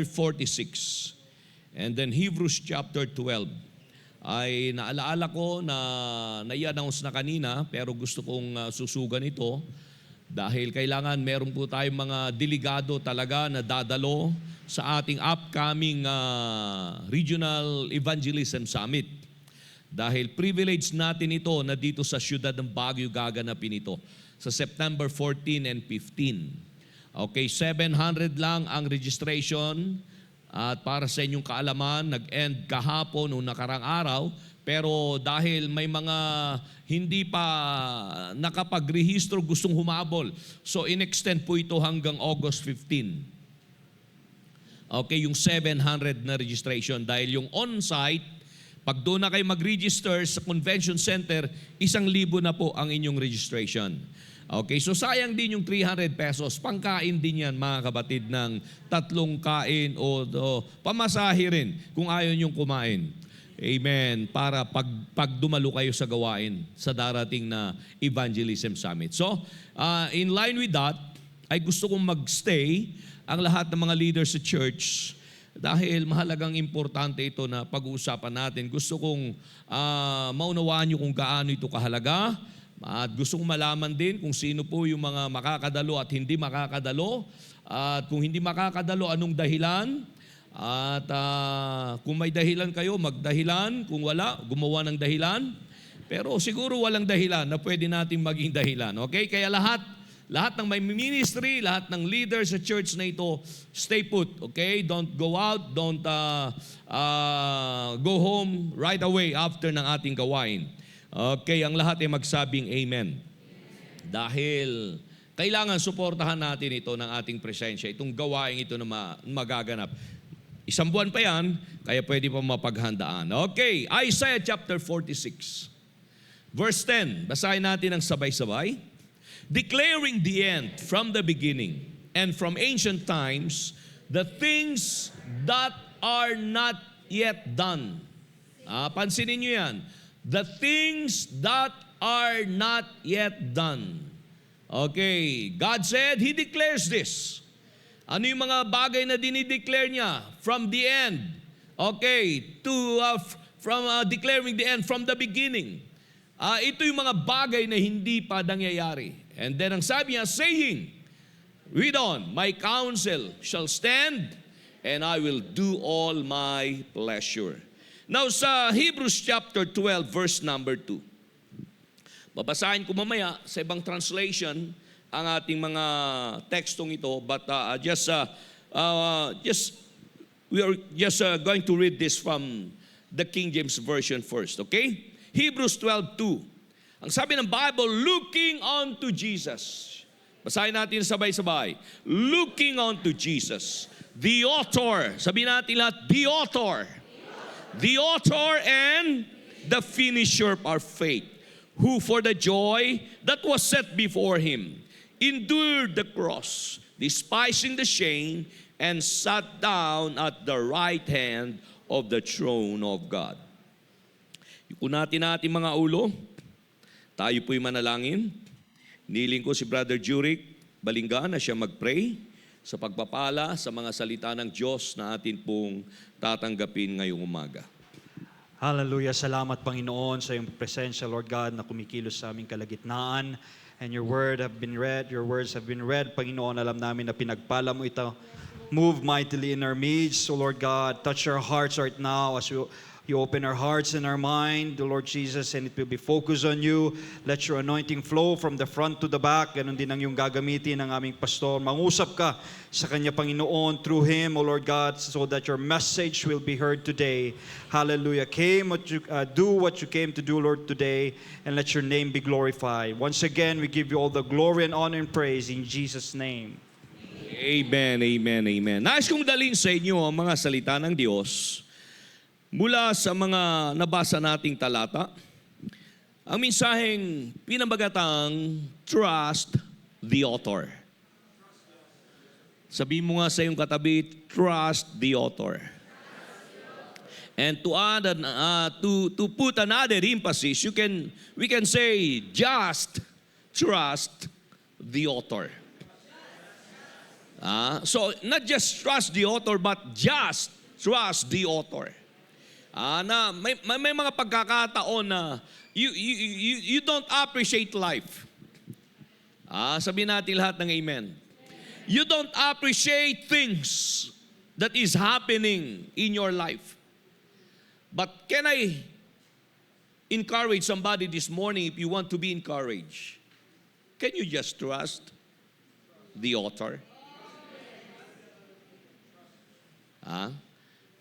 46. And then Hebrews chapter 12. Ay naalaala ko na nai-announce na kanina pero gusto kong susugan ito dahil kailangan meron po tayong mga delegado talaga na dadalo sa ating upcoming Regional Evangelism Summit. Dahil privilege natin ito na dito sa siyudad ng Baguio gaganapin ito sa September 14 and 15. Okay, 700 lang ang registration. At para sa inyong kaalaman, nag-end kahapon o nakarang araw, pero dahil may mga hindi pa nakapag-rehistro gustong humabol, so in-extend po ito hanggang August 15. Okay, yung 700 na registration. Dahil yung on-site, pag doon na kayo mag-register sa convention center, 1,000 na po ang inyong registration. Okay, so sayang din yung 300 pesos. Pangkain din yan, mga kabatid, ng 3 kain o pamasahe rin kung ayaw nyong kumain. Amen. Para pag dumalo kayo sa gawain sa darating na Evangelism Summit. So, in line with that, ay gusto kong magstay ang lahat ng mga leaders sa church dahil mahalagang importante ito na pag-uusapan natin. Gusto kong maunawaan nyo kung gaano ito kahalaga. At gusto kong malaman din kung sino po yung mga makakadalo at hindi makakadalo. At kung hindi makakadalo, anong dahilan. At kung may dahilan kayo, magdahilan. Kung wala, gumawa ng dahilan. Pero siguro walang dahilan na pwede nating maging dahilan. Okay? Kaya lahat ng may ministry, lahat ng leaders sa church na ito, stay put. Okay? Don't go out. Don't go home right away after ng ating gawain. Okay, ang lahat ay magsabing amen. Dahil kailangan suportahan natin ito ng ating presensya, itong gawain ito na magaganap. 1 buwan pa yan, kaya pwede pa mapaghandaan. Okay, Isaiah chapter 46. Verse 10, basahin natin ang sabay-sabay. Declaring the end from the beginning and from ancient times, the things that are not yet done. Pansinin nyo yan. The things that are not yet done. Okay, God said, He declares this. Ano yung mga bagay na dinideclare niya? From the end. Okay, from declaring the end from the beginning. Ito yung mga bagay na hindi pa nangyayari. And then ang sabi niya, saying, read on, my counsel shall stand, and I will do all my pleasure. Now sa Hebrews chapter 12 verse number 2. Babasahin ko mamaya sa ibang translation ang ating mga tekstong ito, but we are just going to read this from the King James Version first, okay? Hebrews 12:2. Ang sabi ng Bible, looking unto Jesus. Basahin natin sabay-sabay. Looking unto Jesus, the author. Sabihin natin lahat, the author. The author and the finisher of our faith, who for the joy that was set before him endured the cross, despising the shame, and sat down at the right hand of the throne of God. Ikunatin natin mga ulo. Tayo po'y manalangin. Niling ko si Brother Juric Balingga na siya mag-pray sa pagpapala sa mga salita ng Diyos na atin pong tatanggapin ngayong umaga. Hallelujah. Salamat, Panginoon, sa iyong presensya, Lord God, na kumikilos sa aming kalagitnaan. And your word have been read, your words have been read. Panginoon, alam namin na pinagpala mo ito. Move mightily in our midst. So, Lord God, touch our hearts right now as you open our hearts and our mind, Lord Jesus, and it will be focused on you. Let your anointing flow from the front to the back. Ganon din ang iyong gagamitin ng aming pastor. Mangusap ka sa kanya, Panginoon, through him, O Lord God, so that your message will be heard today. Hallelujah. Do what you came to do, Lord, today, and let your name be glorified. Once again, we give you all the glory and honor and praise in Jesus' name. Amen, amen, amen. Nais kong dalhin sa inyo ang mga salita ng Diyos mula sa mga nabasa nating talata. Ang mensaheng pinamagatang Trust the Author. Sabihin mo nga sa iyong katabi, Trust the Author. And to add to put another emphasis, we can say just trust the Author. So, not just trust the author, but just trust the author. Na may mga pagkakataon na you don't appreciate life. Sabihin natin lahat ng amen. You don't appreciate things that is happening in your life. But can I encourage somebody this morning if you want to be encouraged? Can you just trust the author?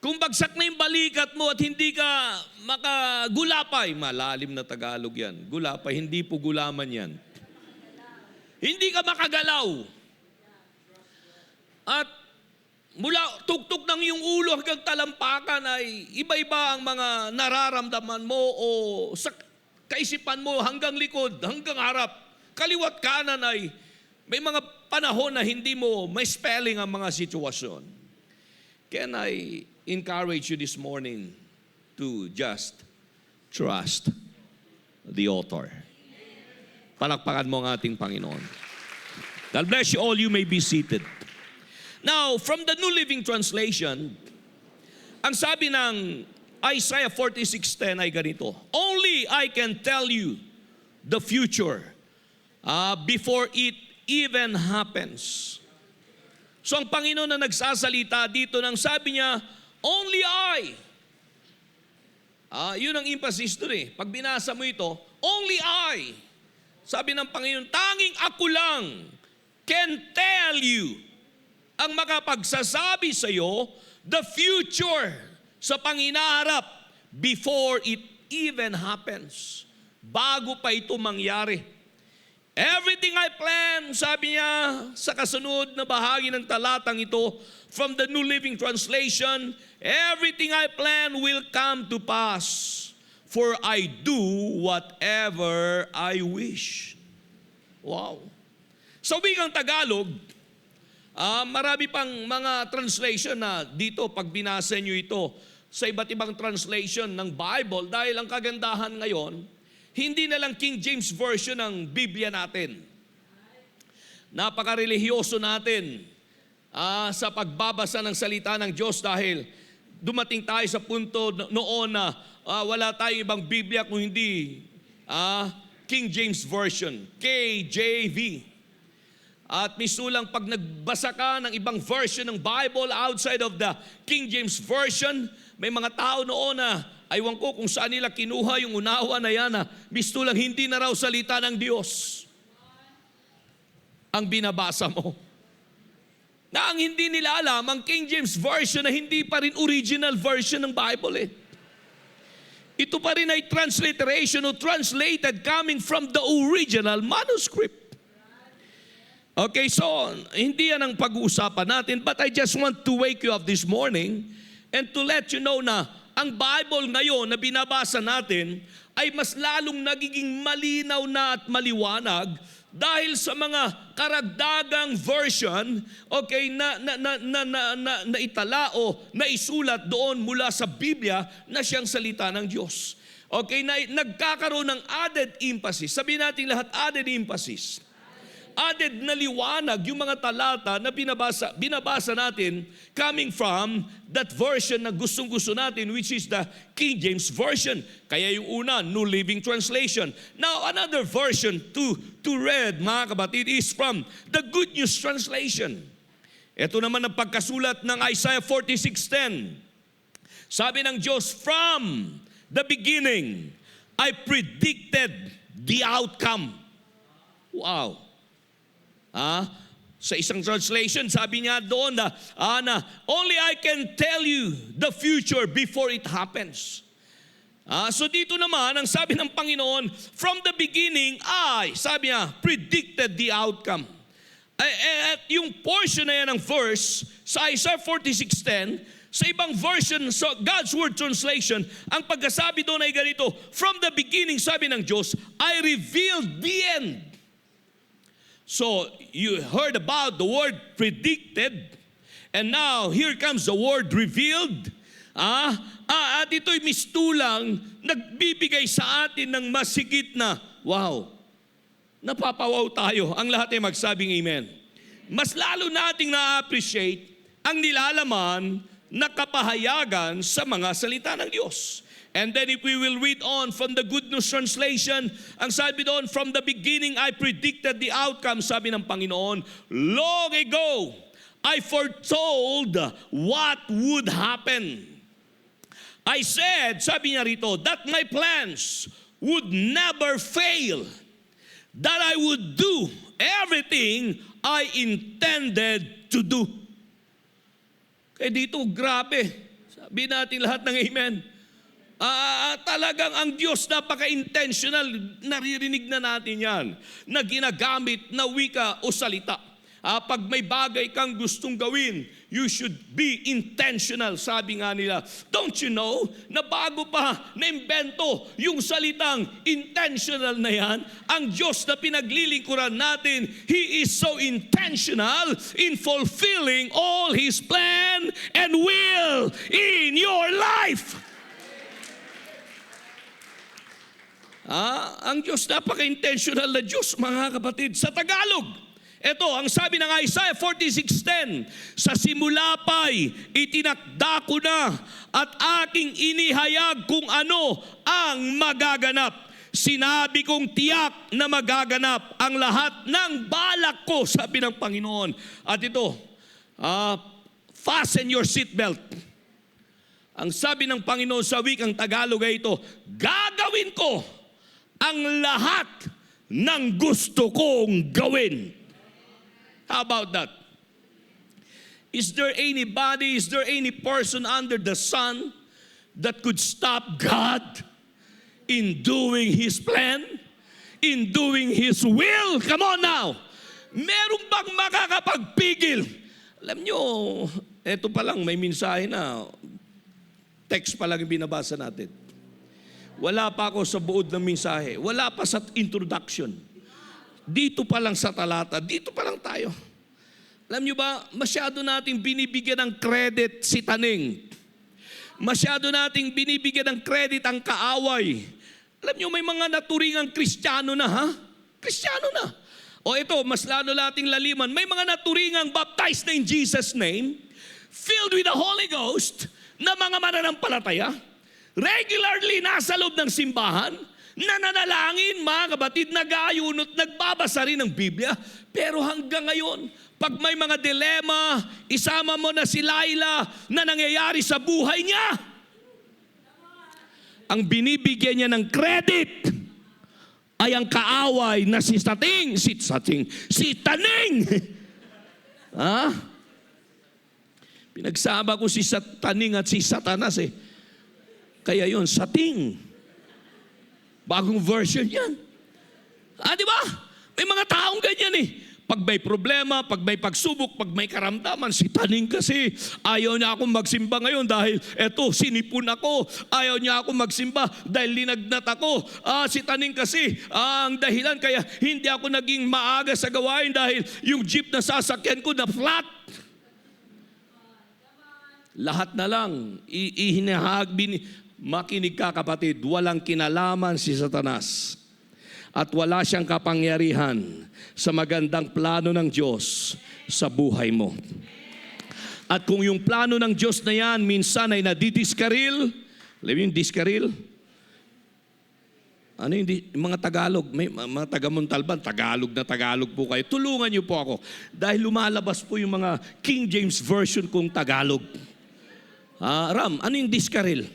Kung bagsak na yung balikat mo at hindi ka makagulapay, malalim na Tagalog yan. Gulapay, hindi po gulaman yan. Hindi ka makagalaw. At mula tuktok ng iyong ulo hanggang talampakan ay iba-iba ang mga nararamdaman mo o sa kaisipan mo hanggang likod, hanggang harap. Kaliwat kanan ay may mga panahon na hindi mo may spelling ang mga sitwasyon. Can I encourage you this morning to just trust the author? Palakpakan mo ang ating Panginoon. God bless you all. You may be seated. Now, from the New Living Translation, ang sabi ng Isaiah 46:10 ay ganito, "Only I can tell you the future before it even happens." So ang Panginoon na nagsasalita dito nang sabi niya, "Only I." Yun ang emphasis doon eh. Pag binasa mo ito, "Only I." Sabi ng Panginoon, tanging ako lang can tell you, ang makapagsasabi sa iyo, the future sa panginaharap before it even happens. Bago pa ito mangyari. Everything I plan, sabi niya sa kasunod na bahagi ng talatang ito from the New Living Translation, everything I plan will come to pass, for I do whatever I wish. Wow. Sa wikang Tagalog, marami pang mga translation na dito pag binasa nyo ito sa iba't ibang translation ng Bible dahil ang kagandahan ngayon, hindi na lang King James Version ng Biblia natin. Napaka-religyoso natin sa pagbabasa ng salita ng Diyos dahil dumating tayo sa punto noon na wala tayong ibang Biblia kung hindi King James Version, KJV. At misulang pag nagbasa ka ng ibang version ng Bible outside of the King James Version, may mga tao noon na, aywan ko kung saan nila kinuha yung unawa na yan na misulang hindi na raw salita ng Diyos ang binabasa mo. Na ang hindi nila alam, ang King James Version na hindi pa rin original version ng Bible eh. Ito pa rin ay transliteration o translated coming from the original manuscript. Okay, so hindi yan ang pag-uusapan natin, but I just want to wake you up this morning and to let you know na ang Bible ngayon na binabasa natin ay mas lalong nagiging malinaw na at maliwanag dahil sa mga karagdagang version, okay, na itala o naisulat doon mula sa Biblia na siyang salita ng Diyos. Okay, na nagkakaroon ng added emphasis. Sabihin natin lahat, added emphasis. Added na liwanag yung mga talata na binabasa natin coming from that version na gustong-gusto natin, which is the King James Version. Kaya yung una, New Living Translation. Now, another version to read, mga kapatid, is from the Good News Translation. Ito naman ang pagkasulat ng Isaiah 46:10. Sabi ng Diyos, from the beginning, I predicted the outcome. Wow. Sa isang translation, sabi niya doon na only I can tell you the future before it happens. So dito naman, ang sabi ng Panginoon, from the beginning, sabi niya, predicted the outcome. At yung portion na yan ng verse, sa Isaiah 46:10, sa ibang version, so God's Word Translation, ang pagkasabi doon ay ganito, from the beginning, sabi ng Diyos, I revealed the end. So, you heard about the word predicted, and now, here comes the word revealed. At ito'y mistulang nagbibigay sa atin ng masigit na, wow, napapawaw tayo. Ang lahat ay magsabing amen. mas lalo nating na-appreciate ang nilalaman na kapahayagan sa mga salita ng Diyos. And then if we will read on from the Good News Translation, ang sabi doon, from the beginning I predicted the outcome, sabi ng Panginoon, long ago I foretold what would happen. I said, sabi niya rito, that my plans would never fail, that I would do everything I intended to do. Kaya dito, grabe. Sabi natin lahat ng amen. Talagang ang Diyos napaka-intentional. Naririnig na natin yan. Na ginagamit na wika o salita. Pag may bagay kang gustong gawin, you should be intentional. Sabi nga nila, don't you know, na bago pa na-imbento yung salitang intentional na yan, ang Diyos na pinaglilingkuran natin, He is so intentional in fulfilling all His plan and will in your life. Ang Diyos napaka-intentional na Diyos, mga kapatid. Sa Tagalog, ito, ang sabi ng Isaiah 46:10, sa simula pa'y itinakda ko na at aking inihayag kung ano ang magaganap. Sinabi kong tiyak na magaganap ang lahat ng balak ko, sabi ng Panginoon. At ito, fasten your seatbelt. Ang sabi ng Panginoon sa wikang Tagalog ay ito, gagawin ko ang lahat ng gusto kong gawin. How about that? Is there anybody, is there any person under the sun that could stop God in doing His plan? In doing His will? Come on now! Meron bang makakapagpigil? Alam nyo, eto pa lang, may mensahe na, text pa lang yung binabasa natin. Wala pa ako sa buod ng mensahe. Wala pa sa introduction. Dito pa lang sa talata, dito pa lang tayo. Alam nyo ba, masyado nating binibigyan ng credit si taning. Masyado nating binibigyan ng credit ang kaaway. Alam nyo, may mga naturingang Kristiyano na, ha? Kristiyano na. O ito, mas lalo nating laliman, may mga naturingang baptized na in Jesus' name, filled with the Holy Ghost, na mga mananampalataya, regularly nasa loob ng simbahan, nananalangin, mga kapatid, nag-aayunot, nagbabasa rin ng Biblia. Pero hanggang ngayon, pag may mga dilema, isama mo na si Laila na nangyayari sa buhay niya. Ang binibigyan niya ng credit ay ang kaaway na si Taning. Pinagsama ko si Taning at si Satanas eh. Kaya yun, Sating. Bagong version yan. Di ba? May mga taong ganyan eh. Pag may problema, pag may pagsubok, pag may karamdaman, si Taning kasi, ayaw niya akong magsimba ngayon dahil eto, sinipon ako. Ayaw niya akong magsimba dahil linagnat ako. Si Taning kasi, ang dahilan kaya hindi ako naging maaga sa gawain dahil yung jeep na sasakyan ko na flat. Lahat na lang, makinig ka kapatid, walang kinalaman si Satanas at wala siyang kapangyarihan sa magandang plano ng Diyos sa buhay mo. At kung yung plano ng Diyos na yan minsan ay nadidiskaril, alam mo yung diskaril? Ano yung mga Tagalog, may mga taga-Montalban, Tagalog po kayo. Tulungan niyo po ako dahil lumalabas po yung mga King James Version kong Tagalog. Ram, ano yung diskaril?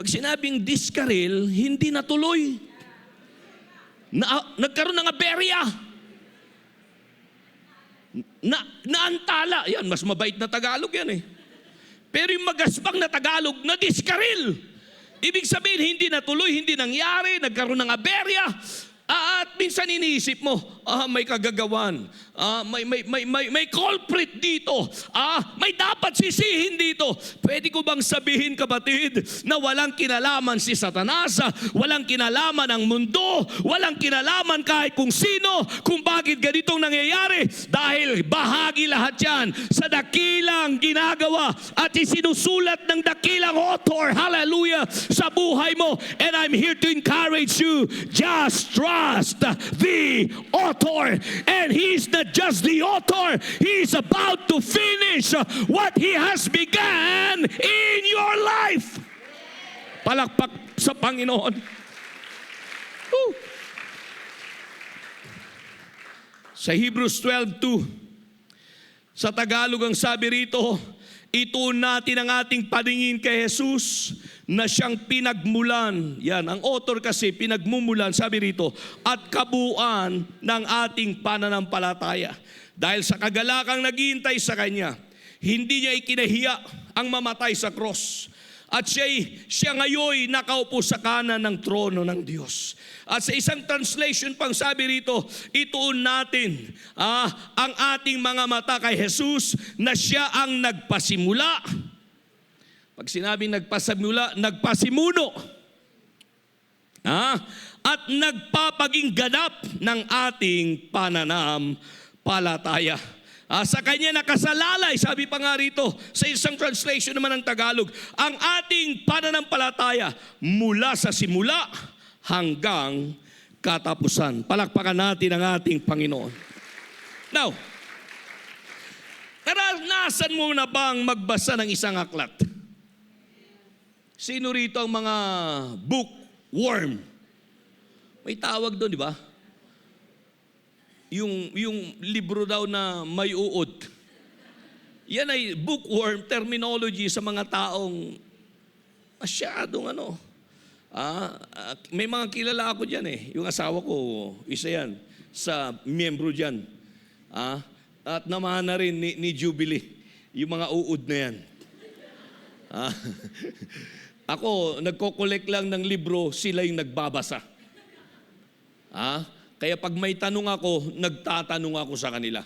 Pag sinabing diskaril, hindi natuloy. Nagkaroon ng aberya. Naantala. Yan, mas mabait na Tagalog yan eh. Pero yung magaspang na Tagalog, na-diskaril. Ibig sabihin, hindi natuloy, hindi nangyari, nagkaroon ng aberya. At minsan iniisip mo, may kagagawan, may culprit dito, may dapat sisihin dito. Pwede ko bang sabihin, kapatid, na walang kinalaman si Satanas, walang kinalaman ang mundo, walang kinalaman kahit kung sino, kung bakit ganitong nangyayari? Dahil bahagi lahat yan sa dakilang ginagawa at isinusulat ng dakilang author, hallelujah, sa buhay mo. And I'm here to encourage you, just trust the author. And He's not just the author. He's about to finish what He has begun in your life. Palakpak sa Panginoon. Woo. Sa Hebrews 12:2, sa Tagalog ang sabi rito, ituon natin ang ating paningin kay Jesus na siyang pinagmulan. Yan, ang author kasi pinagmumulan, sabi rito, at kabuuan ng ating pananampalataya. Dahil sa kagalakang naghihintay sa Kanya, hindi niya ikinahiya ang mamatay sa cross. At siya ngayon nakaupo sa kanan ng trono ng Diyos. At sa isang translation pang sabi rito, ituon natin ang ating mga mata kay Jesus na siya ang nagpasimula. Pag sinabing nagpasimula, nagpasimuno. At nagpapaging ganap ng ating pananampalataya. Sa Kanya nakasalalay, sabi pa nga rito, sa isang translation naman ng Tagalog, ang ating pananampalataya mula sa simula hanggang katapusan. Palakpakan natin ang ating Panginoon. Now, naranasan mo na bang magbasa ng isang aklat? Sino rito ang mga bookworm? May tawag doon, di ba? Yung libro daw na may uod. Yan ay bookworm terminology sa mga taong masyadong may mga kilala ako dyan eh. Yung asawa ko, isa yan, sa miyembro dyan. At namahan na rin ni Jubilee, yung mga uod na yan. Ako, nagko-collect lang ng libro, sila yung nagbabasa. Kaya pag may tanong ako, nagtatanong ako sa kanila.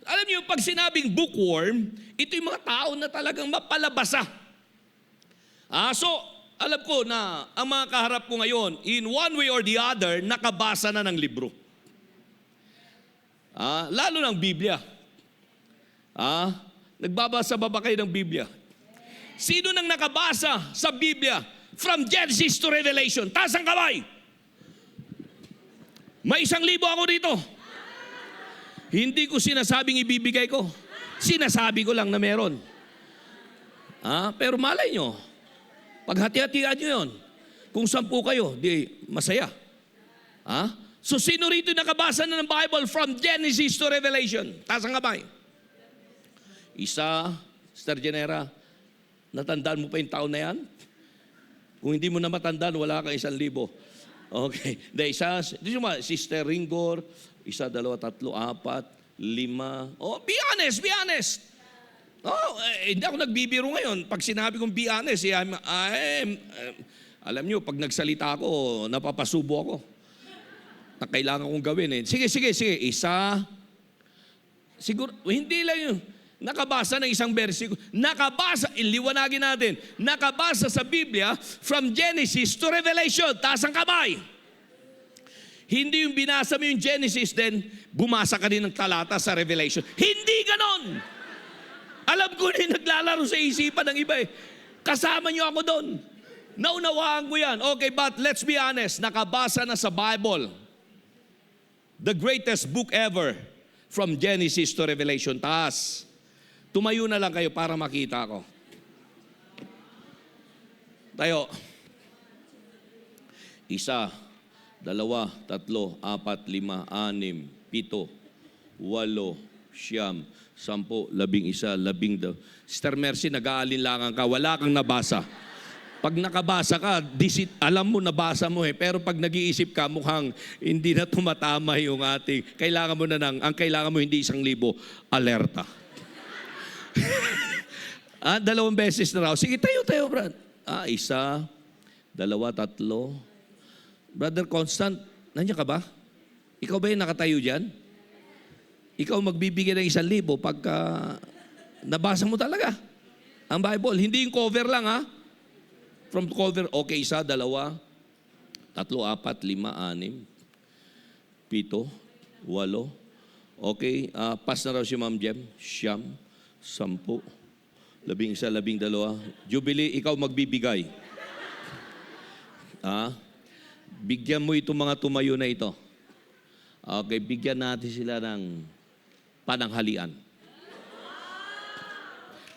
Alam niyo, pag sinabing bookworm, ito yung mga tao na talagang mapalabasa. So, alam ko na ang mga kaharap ko ngayon, in one way or the other, nakabasa na ng libro. Lalo ng Biblia. Nagbabasa ba kayo ng Biblia? Sino nang nakabasa sa Biblia from Genesis to Revelation? Taas ang kamay! May 1,000 ako dito. Hindi ko sinasabing ibibigay ko. Sinasabi ko lang na meron. Pero malay nyo, pag hati-hatian nyo yun, kung 10 kayo, di masaya. So sino rito nakabasa na ng Bible from Genesis to Revelation? Taas ang kamay. Isa, Sister Genera, natandaan mo pa yung taon na yan? Kung hindi mo na matandaan, wala kang 1,000. Okay. Isa, Sister Ringor, 1, 2, 3, 4, 5. Be honest. Hindi ako nagbibiro ngayon. Pag sinabi kong be honest, alam nyo, pag nagsalita ako, napapasubo ako. Na kailangan kong gawin eh. Sige. Isa. Siguro, hindi lang yun. Nakabasa ng isang versikulo. Iliwanagin natin. Nakabasa sa Biblia from Genesis to Revelation. Taas ang kamay. Hindi yung binasa mo yung Genesis, then bumasa ka din ng talata sa Revelation. Hindi ganon. Alam ko na yung naglalaro sa isipan ng iba eh. Kasama nyo ako doon. Naunawaan ko yan. Okay, but let's be honest. Nakabasa na sa Bible. The greatest book ever from Genesis to Revelation. Taas. Tumayo na lang kayo para makita ko. Tayo. 1, 2, 3, 4, 5, 6, 7, 8, 9, 10, 11, 12. Sister Mercy, nag-aalinlangan ka. Wala kang nabasa. Pag nakabasa ka, alam mo, nabasa mo eh. Pero pag nag-iisip ka, mukhang hindi na tumatama yung ating. Kailangan mo ang kailangan mo hindi 1,000, alerta. 2 beses na raw. Sige, tayo, Brad. 1, 2, 3. Brother Constant, nandiyan ka ba? Ikaw ba yung nakatayo dyan? Ikaw magbibigay ng 1,000 pagka nabasa mo talaga ang Bible. Hindi yung cover lang From cover, okay, 1, 2, 3, 4, 5, 6, 7, 8. Okay, pass na raw si Ma'am Jem. 10, 11, 12. Jubilee, ikaw magbibigay. Bigyan mo itong mga tumayo na ito. Okay, bigyan natin sila ng pananghalian.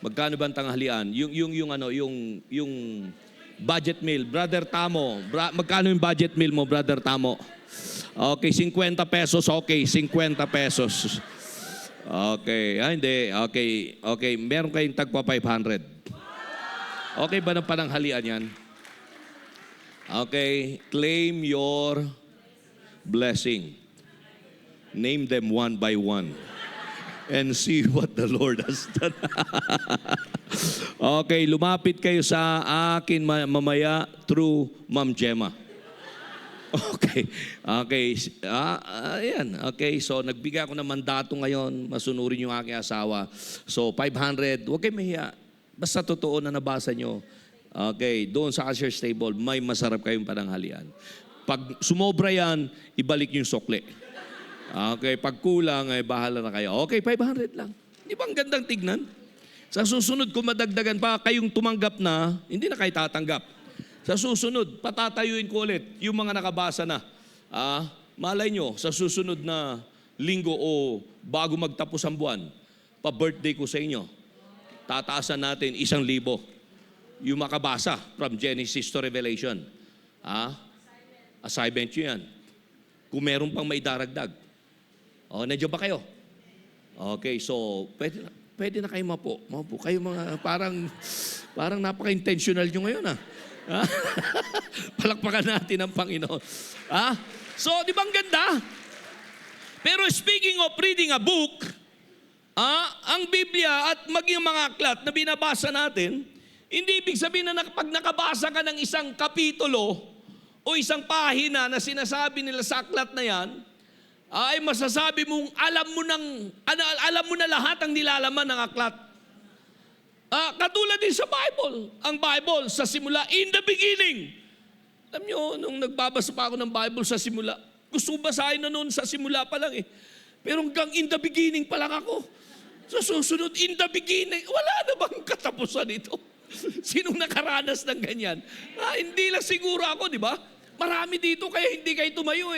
Magkano ba ang tanghalian? Yung budget meal. Brother Tamo, magkano yung budget meal mo, Brother Tamo? Okay, 50 pesos. Okay, 50 pesos. Okay, hindi. Okay, meron kayong tagpa 500. Okay ba ng pananghalian yan? Okay, claim your blessing. Name them one by one. And see what the Lord has done. Okay, lumapit kayo sa akin mamaya through Ma'am Gemma. Okay. Ayan. Okay, so nagbigay ako ng mandato ngayon, masunurin yung aking asawa. So 500, huwag kayo mahiya. Basta totoo na nabasa nyo. Okay, doon sa usher's table, may masarap kayong pananghalian. Pag sumobra yan, ibalik yung sokle. Okay, pag kulang, ay bahala na kayo. Okay, 500 lang. Di ba ang gandang tignan? Sa susunod, kung madagdagan pa, kayong tumanggap na, hindi na kayo tatanggap. Sa susunod, patatayuin ko ulit yung mga nakabasa na. Malay nyo, sa susunod na linggo o bago magtapos ang buwan, pa-birthday ko sa inyo, tataasan natin 1,000 yung makabasa from Genesis to Revelation. Assignment nyo yan. Kung meron pang may daragdag. Nandiyo ba kayo? Okay, so pwede na kayo mapo. Kayo mga parang napaka-intentional nyo ngayon Palakpakan natin ang Panginoon. So, di ba ang ganda? Pero speaking of reading a book, ang Biblia at maging mga aklat na binabasa natin, hindi ibig sabihin na pag nakabasa ka ng isang kapitulo o isang pahina na sinasabi nila sa aklat na yan, ay masasabi mong alam mo na lahat ang nilalaman ng aklat. Katulad din sa Bible. Ang Bible sa simula, in the beginning. Alam nyo, nung nagbabasa pa ako ng Bible sa simula, gusto ko basahin na noon sa simula pa lang Pero hanggang in the beginning pa lang ako. Sa susunod, in the beginning, wala na bang katapusan ito? Sinong nakaranas ng ganyan? Hindi lang siguro ako, di ba? Marami dito kaya hindi kayo tumayo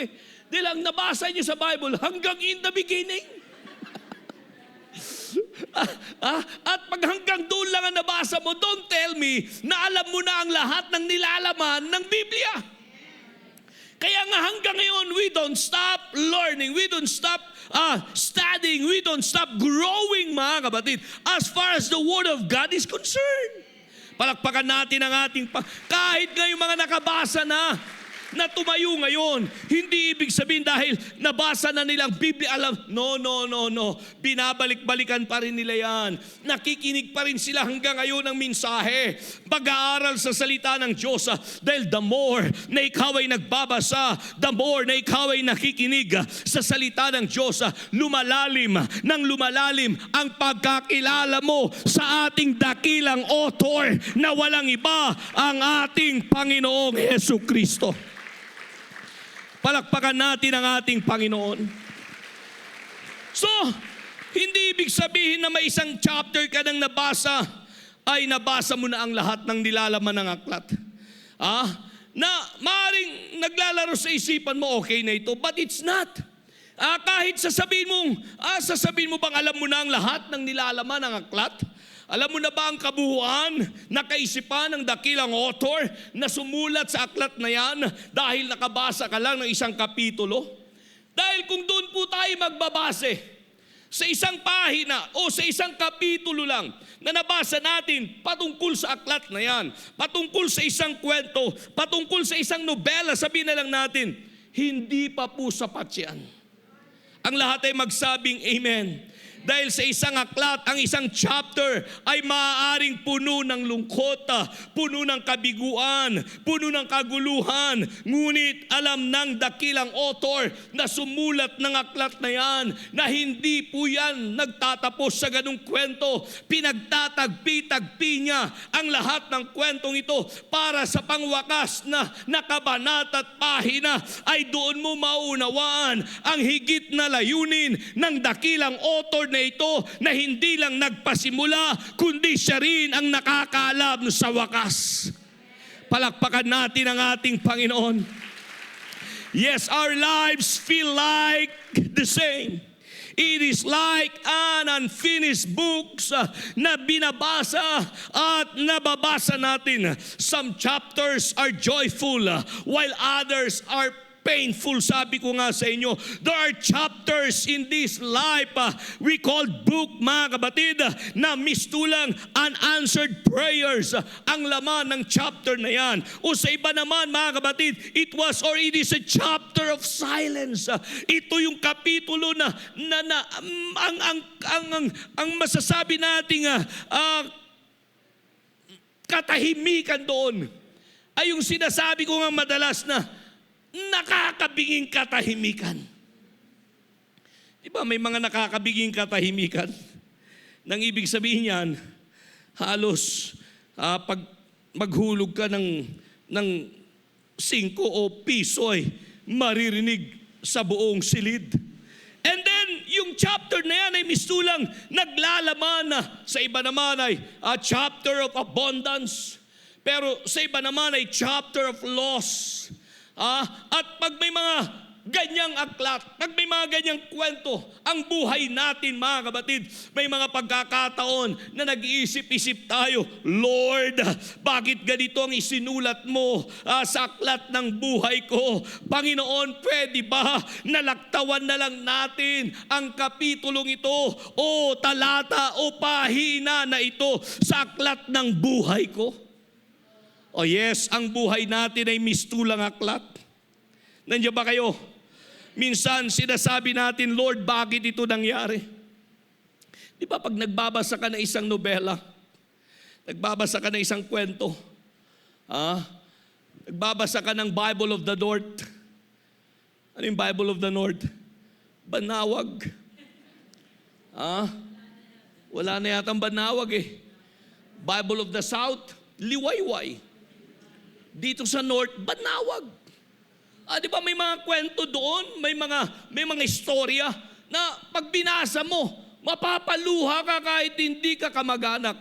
Dahil ang nabasa niyo sa Bible hanggang in the beginning. At pag hanggang doon lang ang nabasa mo, don't tell me na alam mo na ang lahat ng nilalaman ng Biblia. Kaya nga hanggang ngayon, we don't stop learning, we don't stop studying, we don't stop growing, mga kapatid, as far as the Word of God is concerned. Palakpakan natin ang ating kahit ngayong mga nakabasa na tumayo ngayon, hindi ibig sabihin dahil nabasa na nilang Biblia, alam, no. Binabalik-balikan pa rin nila yan. Nakikinig pa rin sila hanggang ngayon ng mensahe. Pag-aaral sa salita ng Diyos. Dahil the more na ikaw ay nagbabasa, the more na ikaw ay nakikinig sa salita ng Diyos, lumalalim ang pagkakilala mo sa ating dakilang author na walang iba ang ating Panginoong Jesucristo. Palakpakan natin ang ating Panginoon. So, hindi ibig sabihin na may isang chapter ka nang nabasa, ay nabasa mo na ang lahat ng nilalaman ng aklat. Na maaaring naglalaro sa isipan mo, okay na ito, but it's not. Kahit sasabihin mo bang alam mo na ang lahat ng nilalaman ng aklat? Alam mo na ba ang kabuuan na kaisipan ng dakilang author na sumulat sa aklat na yan dahil nakabasa ka lang ng isang kapitulo? Dahil kung doon po tayo magbabase sa isang pahina o sa isang kapitulo lang na nabasa natin patungkol sa aklat na yan, patungkol sa isang kwento, patungkol sa isang nobela, sabihin na lang natin, hindi pa po sapat yan. Ang lahat ay magsabing amen. Dahil sa isang aklat, ang isang chapter ay maaaring puno ng lungkot, puno ng kabiguan, puno ng kaguluhan. Ngunit alam ng dakilang author na sumulat ng aklat na yan na hindi po yan nagtatapos sa ganung kwento. Pinagtatagpi-tagpi niya ang lahat ng kwentong ito para sa pangwakas na kabanata at pahina ay doon mo maunawaan ang higit na layunin ng dakilang author na ito na hindi lang nagpasimula kundi siya rin ang nakakaalam sa wakas. Palakpakan natin ang ating Panginoon. Yes, our lives feel like the same. It is like an unfinished books na binabasa at nababasa natin. Some chapters are joyful while others are painful. Sabi ko nga sa inyo, there are chapters in this life we call book, mga kapatid, na mistulang unanswered prayers ang laman ng chapter na yan. O sa iba naman, mga kapatid, it is a chapter of silence. Ito yung kapitulo na ang masasabi nating katahimikan doon ay yung sinasabi ko nga madalas na nakakabiging katahimikan. Di ba may mga nakakabiging katahimikan? Nang ibig sabihin yan, halos pag maghulog ka ng 5 o piso ay maririnig sa buong silid. And then, yung chapter na yan ay mistulang naglalaman sa iba naman ay a chapter of abundance. Pero sa iba naman ay chapter of loss. At pag may mga ganyang aklat, pag may mga ganyang kwento, ang buhay natin, mga kapatid, may mga pagkakataon na nag-iisip-isip tayo, Lord, bakit ganito ang isinulat mo sa aklat ng buhay ko? Panginoon, pwede ba nalaktawan na lang natin ang kapitulong ito o talata o pahina na ito sa aklat ng buhay ko? Oh yes, ang buhay natin ay mistulang aklat. Nandiyan ba kayo? Minsan sinasabi natin, Lord, bakit ito nangyari? Di ba pag nagbabasa ka ng isang nobela, nagbabasa ka ng isang kwento, nagbabasa ka ng Bible of the North. Ano yung Bible of the North? Banawag. Wala na yatang banawag eh. Bible of the South, liwayway. Dito sa North, banawag. Di ba may mga kwento doon, may mga istorya na pag binasa mo, mapapaluha ka kahit hindi ka kamag-anak.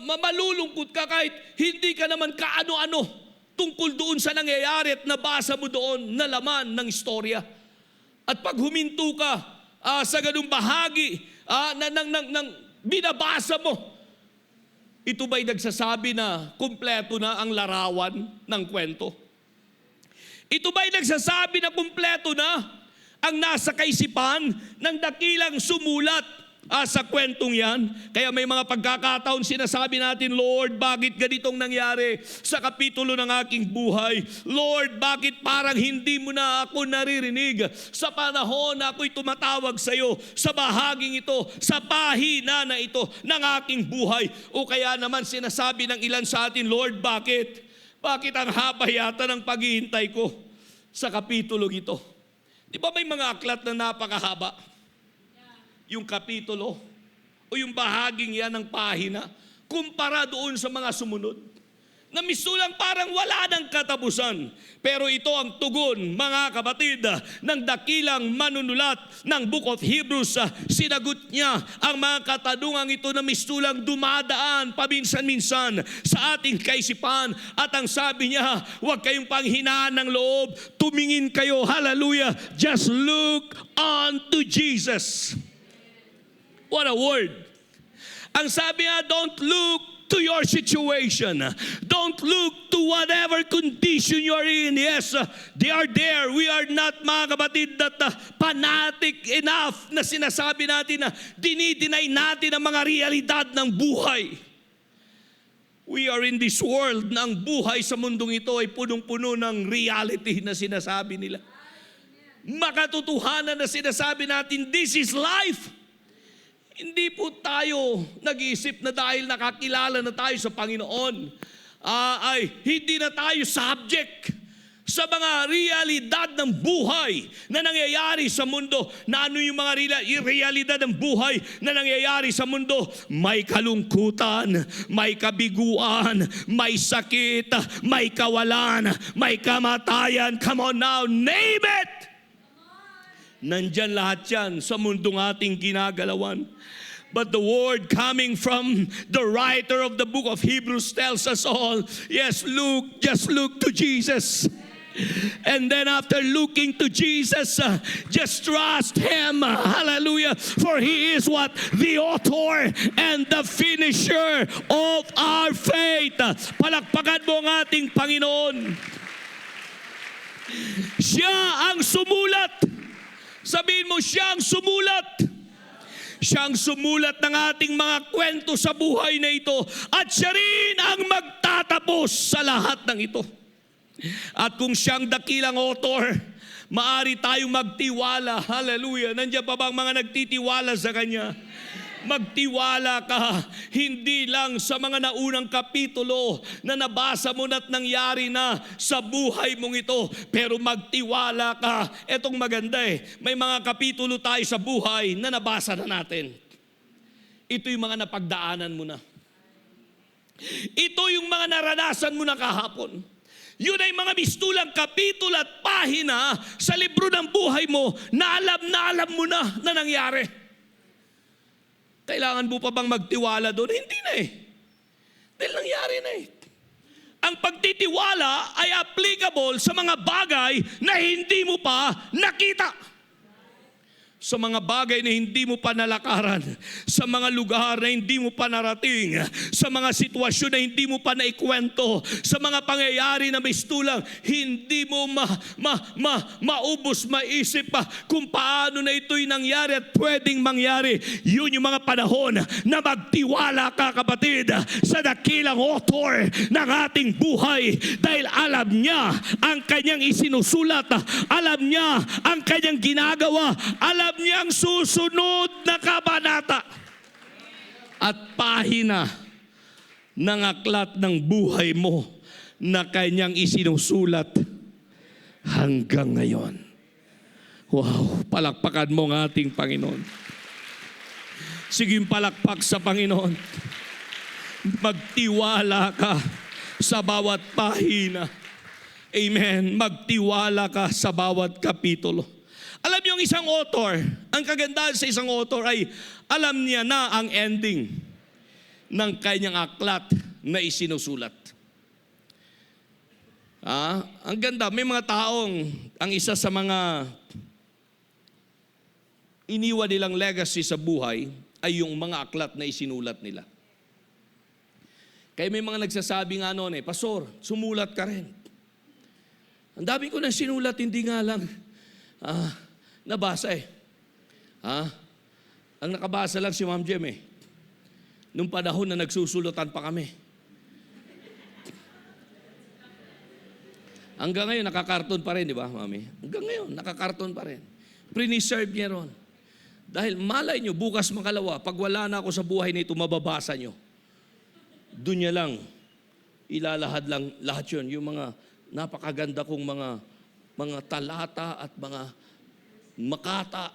Malulungkot ka kahit hindi ka naman kaano-ano tungkol doon sa nangyayari at nabasa mo doon na laman ng istorya. At pag huminto ka sa ganung bahagi ng binabasa mo, ito ba'y nagsasabi na kumpleto na ang larawan ng kwento? Ito ba'y nagsasabi na kumpleto na ang nasa kaisipan ng dakilang sumulat sa kwentong yan? Kaya may mga pagkakataon sinasabi natin, Lord, bakit ganitong nangyari sa kapitulo ng aking buhay? Lord, bakit parang hindi mo na ako naririnig sa panahon na ako'y tumatawag sa iyo sa bahaging ito, sa pahina na ito ng aking buhay? O kaya naman sinasabi ng ilan sa atin, Lord, bakit? Bakit ang haba yata ng paghihintay ko sa kapitulong ito? Di ba may mga aklat na napakahaba? Yung kapitulo o yung bahaging yan ng pahina kumpara doon sa mga sumunod na misulang parang wala ng katapusan. Pero ito ang tugon, mga kapatid, ng dakilang manunulat ng Book of Hebrews. Sinagot niya ang mga katanungang ito na misulang dumadaan paminsan-minsan sa ating kaisipan. At ang sabi niya, huwag kayong panghinaan ng loob, tumingin kayo, hallelujah, just look unto Jesus. What a word. Ang sabi nga, don't look to your situation. Don't look to whatever condition you are in. Yes, they are there. We are not, mga kapatid, that fanatic enough na sinasabi natin na dinideny natin ang mga realidad ng buhay. We are in this world na ang buhay sa mundong ito ay punong-puno ng reality na sinasabi nila. Makatotohanan na sinasabi natin, this is life. Hindi po tayo nag-iisip na dahil nakakilala na tayo sa Panginoon, ay hindi na tayo subject sa mga realidad ng buhay na nangyayari sa mundo. Na ano yung mga realidad ng buhay na nangyayari sa mundo? May kalungkutan, may kabiguan, may sakit, may kawalan, may kamatayan. Come on now, name it! Nandyan lahat yan sa mundong ating ginagalawan. But the word coming from the writer of the book of Hebrews tells us all, yes, just look to Jesus. And then after looking to Jesus, just trust Him. Hallelujah. For He is what? The author and the finisher of our faith. Palakpakan mo ang ating Panginoon. Siya ang sumulat. Sabihin mo, siya ang sumulat. Siya ang sumulat ng ating mga kwento sa buhay na ito. At siya rin ang magtatapos sa lahat ng ito. At kung siyang dakilang author, maari tayong magtiwala. Hallelujah. Nandiyan pa bang mga nagtitiwala sa Kanya? Magtiwala ka, hindi lang sa mga naunang kapitulo na nabasa mo na't nangyari na sa buhay mong ito, pero magtiwala ka. Etong maganda may mga kapitulo tayo sa buhay na nabasa na natin. Ito yung mga napagdaanan mo na. Ito yung mga naranasan mo na kahapon. Yun ay mga mistulang kapitulo at pahina sa libro ng buhay mo na alam mo na nangyari. Kailangan mo pa bang magtiwala doon? Hindi na Dahil nangyari na Ang pagtitiwala ay applicable sa mga bagay na hindi mo pa nakita. Sa mga bagay na hindi mo pa nalakaran, sa mga lugar na hindi mo pa narating, sa mga sitwasyon na hindi mo pa naikwento, sa mga pangyayari na mistulang hindi mo maubos, maisip pa kung paano na ito'y nangyari at pwedeng mangyari. Yun yung mga panahon na magtiwala ka, kapatid, sa dakilang author ng ating buhay, dahil alam niya ang kanyang isinusulat, alam niya ang kanyang ginagawa, alam niya ang susunod na kabanata at pahina ng aklat ng buhay mo na kanyang isinusulat hanggang ngayon. Wow, palakpakan mo ang ating Panginoon. Sige, palakpak sa Panginoon. Magtiwala ka sa bawat pahina. Amen. Magtiwala ka sa bawat kapitulo. Alam niyo, ang isang author, ang kagandahan sa isang author ay alam niya na ang ending ng kanyang aklat na isinusulat. Ang ganda, may mga taong ang isa sa mga iniwan nilang legacy sa buhay ay yung mga aklat na isinulat nila. Kaya may mga nagsasabi nga noon Pastor, sumulat ka rin. Ang dami ko na sinulat, hindi nga lang nabasa Ang nakabasa lang si Ma'am Jem nung panahon na nagsusulutan pa kami. Hanggang ngayon, nakakarton pa rin, di ba, Mami? Hanggang ngayon, nakakarton pa rin. Preserve niya ron. Dahil malay nyo, bukas makalawa, pag wala na ako sa buhay nito, mababasa nyo. Doon niya lang, ilalahad lang lahat yun. Yung mga napakaganda kong mga talata at mga makata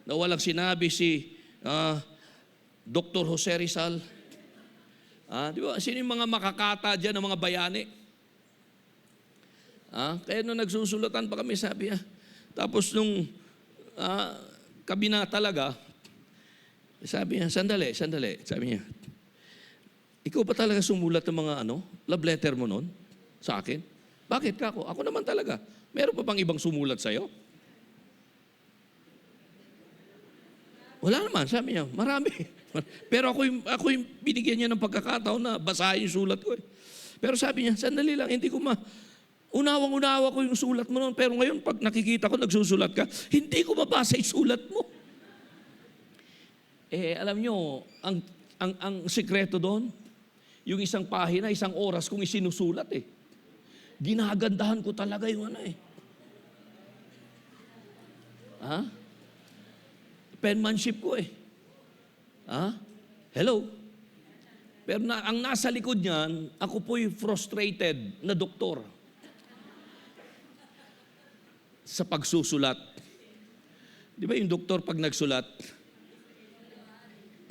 na walang sinabi si Dr. Jose Rizal. Di ba? Sino yung mga makakata dyan ng mga bayani? Kaya nung nagsusulatan pa kami, sabi tapos nung kami na talaga, sabi niya, sandali. Sabi niya, ikaw ba talaga sumulat ng mga love letter mo noon sa akin? Bakit ka ako? Ako naman talaga. Meron pa bang ibang sumulat sa'yo? Wala naman, sabi niya, marami. Pero ako yung binigyan niya ng pagkakataon na basahin yung sulat ko. Pero sabi niya, sandali lang, hindi ko unawang-unawa ko yung sulat mo noon. Pero ngayon, pag nakikita ko, nagsusulat ka, hindi ko mabasa yung sulat mo. Alam niyo, ang sikreto doon, yung isang pahina, isang oras kong isinusulat Ginagandahan ko talaga yung penmanship ko Hello? Pero ang nasa likod niyan, ako po'y frustrated na doktor sa pagsusulat. Di ba yung doktor pag nagsulat,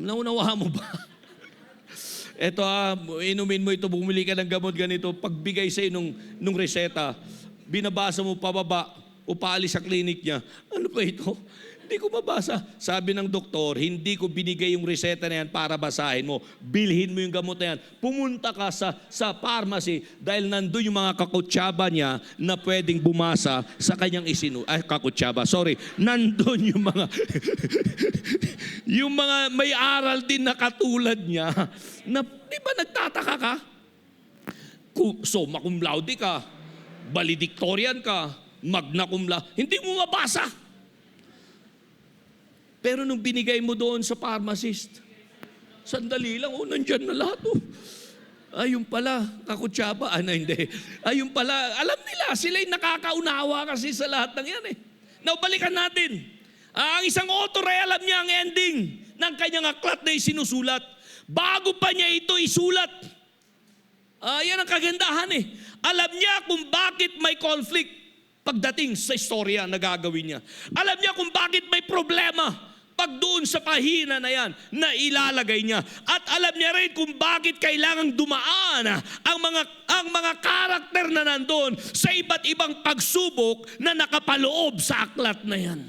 naunawahan mo ba? Eto inumin mo ito, bumili ka ng gamot ganito, pagbigay sa'yo nung reseta, binabasa mo pababa o paalis sa klinik niya, ano ba ito? Hindi ko mabasa. Sabi ng doktor, hindi ko binigay yung reseta na yan para basahin mo. Bilhin mo yung gamot na yan. Pumunta ka sa pharmacy dahil nandun yung mga kakutsaba niya na pwedeng bumasa sa kanyang kakutsaba. Sorry. Nandun yung mga yung mga may aral din na katulad niya na di ba nagtataka ka? So, cum laude ka, valedictorian ka, magna cum laude, hindi mo mabasa. Pero nung binigay mo doon sa pharmacist, sandali lang, nandyan na lahat. Ayun pala, kakutsaba. Hindi. Ayun pala, alam nila, sila'y nakakaunawa kasi sa lahat ng yan Now, balikan natin. Ang isang author ay alam niya ang ending ng kanyang aklat na isinusulat. Bago pa niya ito isulat. Yan ang kagandahan Alam niya kung bakit may conflict pagdating sa istorya na gagawin niya. Alam niya kung bakit may problema pag doon sa pahina na yan na ilalagay niya. At alam niya rin kung bakit kailangang dumaan ang mga karakter na nandun sa iba't ibang pagsubok na nakapaloob sa aklat na yan.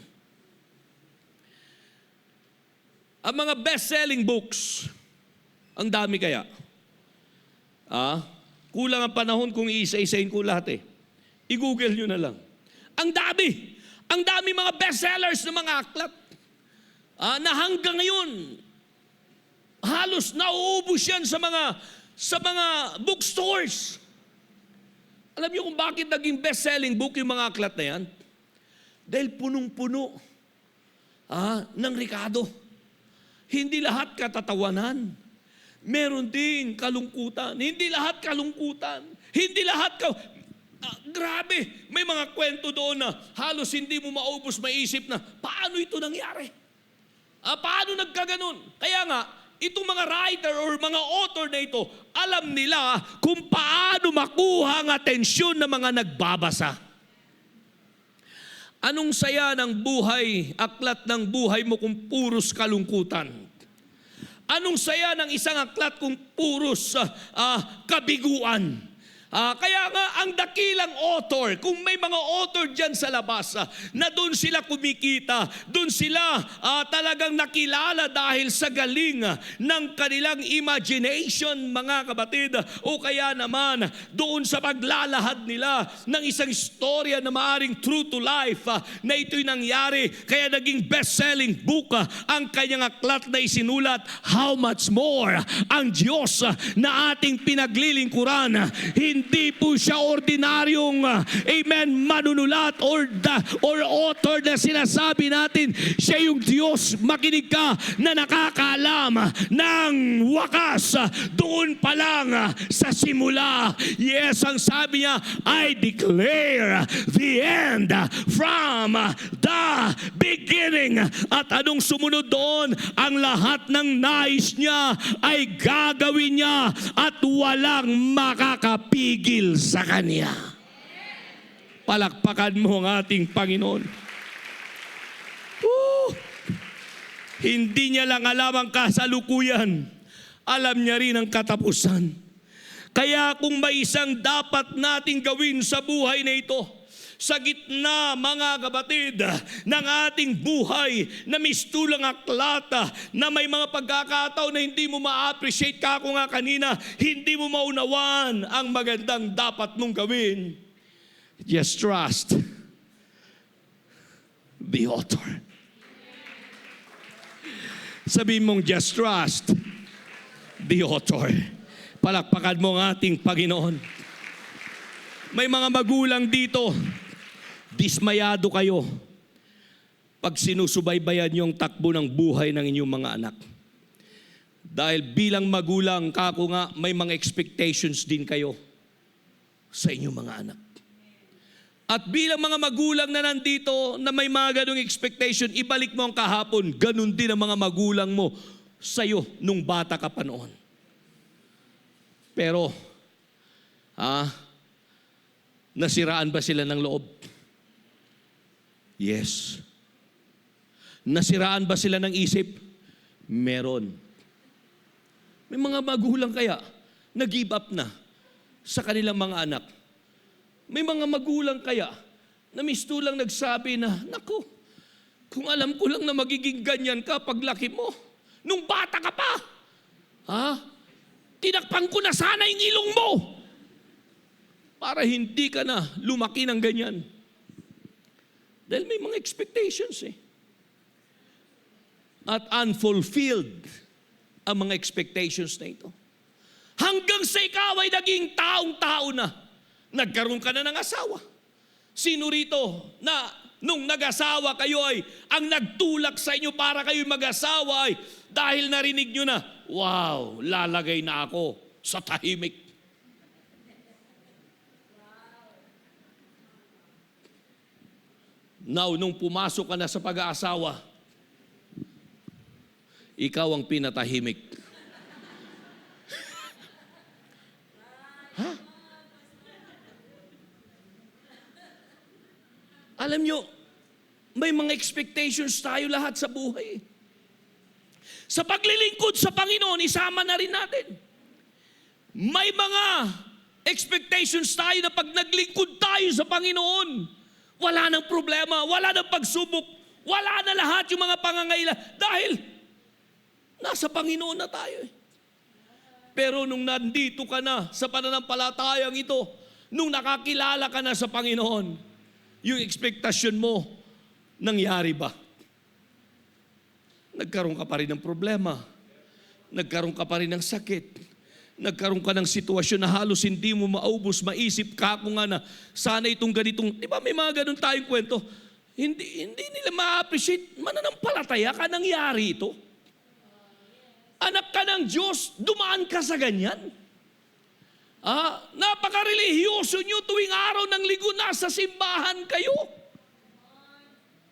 Ang mga best-selling books, ang dami kaya. Kulang ang panahon kung iisa-isahin ko lahat I-google nyo na lang. Ang dami. Ang dami mga bestsellers ng mga aklat. Na hanggang ngayon, halos nauubos yan sa mga bookstores. Alam niyo kung bakit naging best-selling book yung mga aklat na yan? Dahil punong-puno ng Ricardo. Hindi lahat katatawanan. Meron din kalungkutan. Hindi lahat kalungkutan. Hindi lahat grabe. May mga kwento doon na halos hindi mo maubos maisip na paano ito nangyari? Paano nagkaganon? Kaya nga, itong mga writer or mga author na ito, alam nila kung paano makuha ang atensyon ng mga nagbabasa. Anong saya ng buhay, aklat ng buhay mo kung puros kalungkutan? Anong saya ng isang aklat kung puros kabiguan? Kaya nga ang dakilang author, kung may mga author dyan sa labas na doon sila kumikita, doon sila talagang nakilala dahil sa galing ng kanilang imagination, mga kapatid, o kaya naman doon sa paglalahad nila ng isang istorya na maaring true to life na ito'y nangyari, kaya naging best-selling book ang kanyang aklat na isinulat. How much more ang Diyos na ating pinaglilingkuran, hindi po siya ordinaryong manunulat or author na sinasabi natin. Siya yung Diyos, makinig ka, na nakakaalam ng wakas doon pa lang sa simula. Yes, ang sabi niya, I declare the end from the beginning. At anong sumunod doon? Ang lahat ng nais niya ay gagawin niya at walang makakapigil sa Kanya. Palakpakan mo ang ating Panginoon. Hindi niya lang alam ang kasalukuyan, alam niya rin ang katapusan. Kaya kung may isang dapat nating gawin sa buhay na ito, sa gitna, mga kapatid, ng ating buhay na mistulang aklat, na may mga pagkakataon na hindi mo ma-appreciate, kako nga kanina, hindi mo maunawan ang magandang dapat mong gawin. Just trust the author. Sabihin mong, just trust the author. Palakpakan mo ang ating Panginoon. May mga magulang dito, dismayado kayo pag sinusubaybayan yung takbo ng buhay ng inyong mga anak. Dahil bilang magulang, kako nga, may mga expectations din kayo sa inyong mga anak. At bilang mga magulang na nandito na may mga ganung expectation, ibalik mo ang kahapon, ganun din ang mga magulang mo sa'yo nung bata ka pa noon. Pero, nasiraan ba sila ng loob? Yes. Nasiraan ba sila ng isip? Meron. May mga magulang kaya nag-give up na sa kanilang mga anak. May mga magulang kaya na mistulang nagsabi na, naku, Kung alam ko lang na magiging ganyan ka paglaki mo. Nung bata ka pa. Ha? Tinakpan ko na sana yung ilong mo. Para hindi ka na lumaki ng ganyan. Dahil may mga expectations eh. At unfulfilled ang mga expectations na ito. Hanggang sa ikaw ay naging taong-tao na. Nagkaroon ka na ng asawa. Sino rito na nung nag-asawa kayo ay ang nagtulak sa inyo para kayo mag-asawa ay dahil narinig nyo na, wow, lalagay na ako sa tahimik. Now, nung pumasok ka na sa pag-aasawa, ikaw ang pinatahimik. Ha? Alam nyo, may mga expectations tayo lahat sa buhay. Sa paglilingkod sa Panginoon, isama na rin natin. May mga expectations tayo na pag naglingkod tayo sa Panginoon, wala nang problema, wala nang pagsubok, wala na lahat yung mga pangangailangan dahil nasa Panginoon na tayo eh. Pero nung nandito ka na sa pananampalatayang ito, nung nakakilala ka na sa Panginoon, yung expectation mo, nangyari ba? Nagkaroon ka pa rin ng problema. Nagkaroon ka pa rin ng sakit. Nagkaroon ka ng sitwasyon na halos hindi mo maubos, maisip ka kung nga na sana itong ganitong, di ba may mga ganun tayong kwento? Hindi nila ma-appreciate, mananampalataya ka, nangyari ito. Anak ka ng Diyos, dumaan ka sa ganyan. Napaka-religyoso nyo tuwing araw ng linggo, nasa simbahan kayo.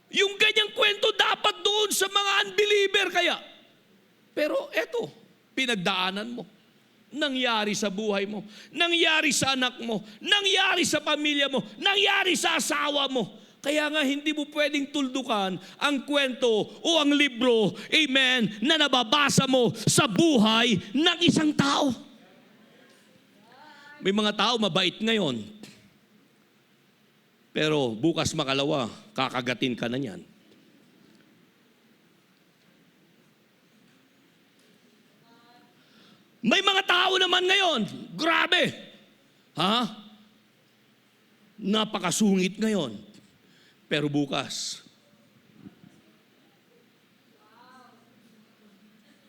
Yung ganyang kwento dapat doon sa mga unbeliever kaya. Pero eto, pinagdaanan mo. Nangyari sa buhay mo. Nangyari sa anak mo. Nangyari sa pamilya mo. Nangyari sa asawa mo. Kaya nga hindi mo pwedeng tuldukan ang kwento o ang libro, amen, na nababasa mo sa buhay ng isang tao. May mga tao mabait ngayon. Pero bukas makalawa, kakagatin ka na niyan. May mga tao naman ngayon, grabe. Napakasungit ngayon. Pero bukas,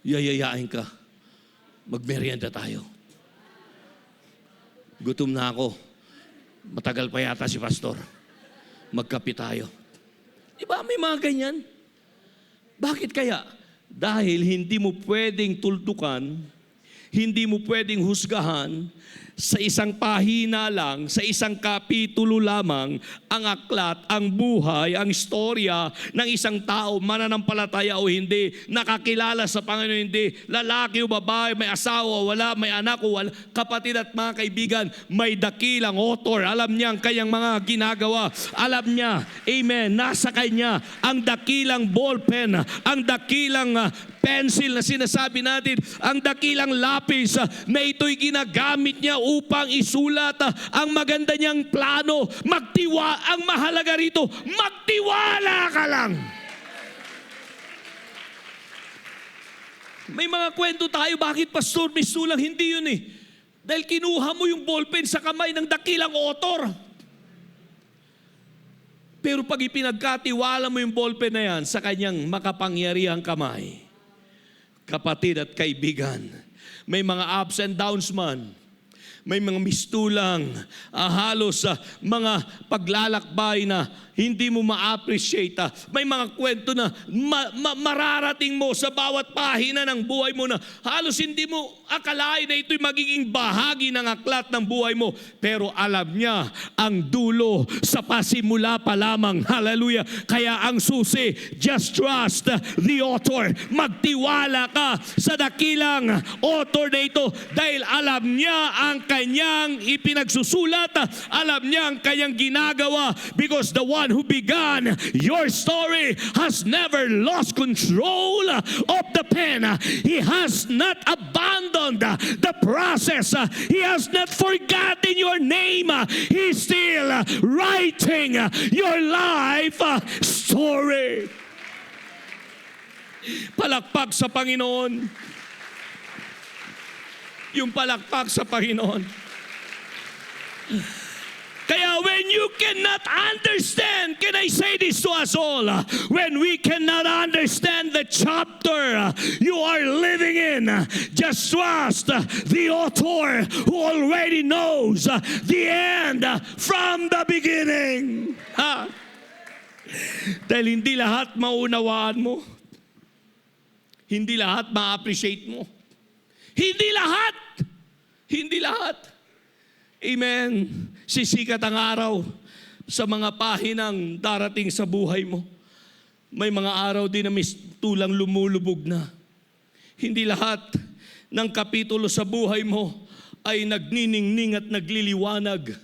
yayayain ka. Magmerienda tayo. Gutom na ako. Matagal pa yata si pastor. Magkape tayo. Diba may mga ganyan? Bakit kaya? Dahil hindi mo pwedeng tultukan, hindi mo pwedeng husgahan sa isang pahina lang, sa isang kapitulo lamang, ang aklat, ang buhay, ang istorya ng isang tao, mananampalataya o hindi, nakakilala sa Panginoon hindi, lalaki o babae, may asawa, wala, may anak o wala, kapatid at mga kaibigan, may dakilang author, alam niya ang kanyang mga ginagawa, alam niya, amen, nasa kanya ang dakilang ballpen, ang dakilang pencil na sinasabi natin, ang dakilang lapis na ito'y ginagamit niya upang isulat ang maganda niyang plano. Ang mahalaga rito, magtiwala ka lang. May mga kwento tayo, bakit pastor, may sulang? Hindi yun eh. Dahil kinuha mo yung ballpen sa kamay ng dakilang author. Pero pag ipinagkatiwala mo yung ballpen na yan sa kanyang makapangyarihang kamay, kapatid at kaibigan, may mga ups and downs man, may mga mistulang, halos mga paglalakbay na hindi mo ma-appreciate. May mga kwento na mararating mo sa bawat pahina ng buhay mo na halos hindi mo akalain na ito'y magiging bahagi ng aklat ng buhay mo. Pero alam niya ang dulo sa pasimula pa lamang. Hallelujah. Kaya ang susi, just trust the author. Magtiwala ka sa dakilang author na ito dahil alam niya ang kanyang ipinagsusulat. Alam niya ang kanyang ginagawa because the one who began your story has never lost control of the pen. He has not abandoned the process. He has not forgotten your name. He's still writing your life story. Palakpak sa Panginoon. Yung palakpak sa Panginoon. Kaya when you cannot understand, can I say this to us all? When we cannot understand the chapter you are living in, just trust the author who already knows the end from the beginning. Dahil hindi lahat maunawaan mo. Hindi lahat ma-appreciate mo. Hindi lahat. Hindi lahat. Amen. Sisikat ang araw sa mga pahinang darating sa buhay mo. May mga araw din na tulang lumulubog na. Hindi lahat ng kapitulo sa buhay mo ay nagniningning at nagliliwanag.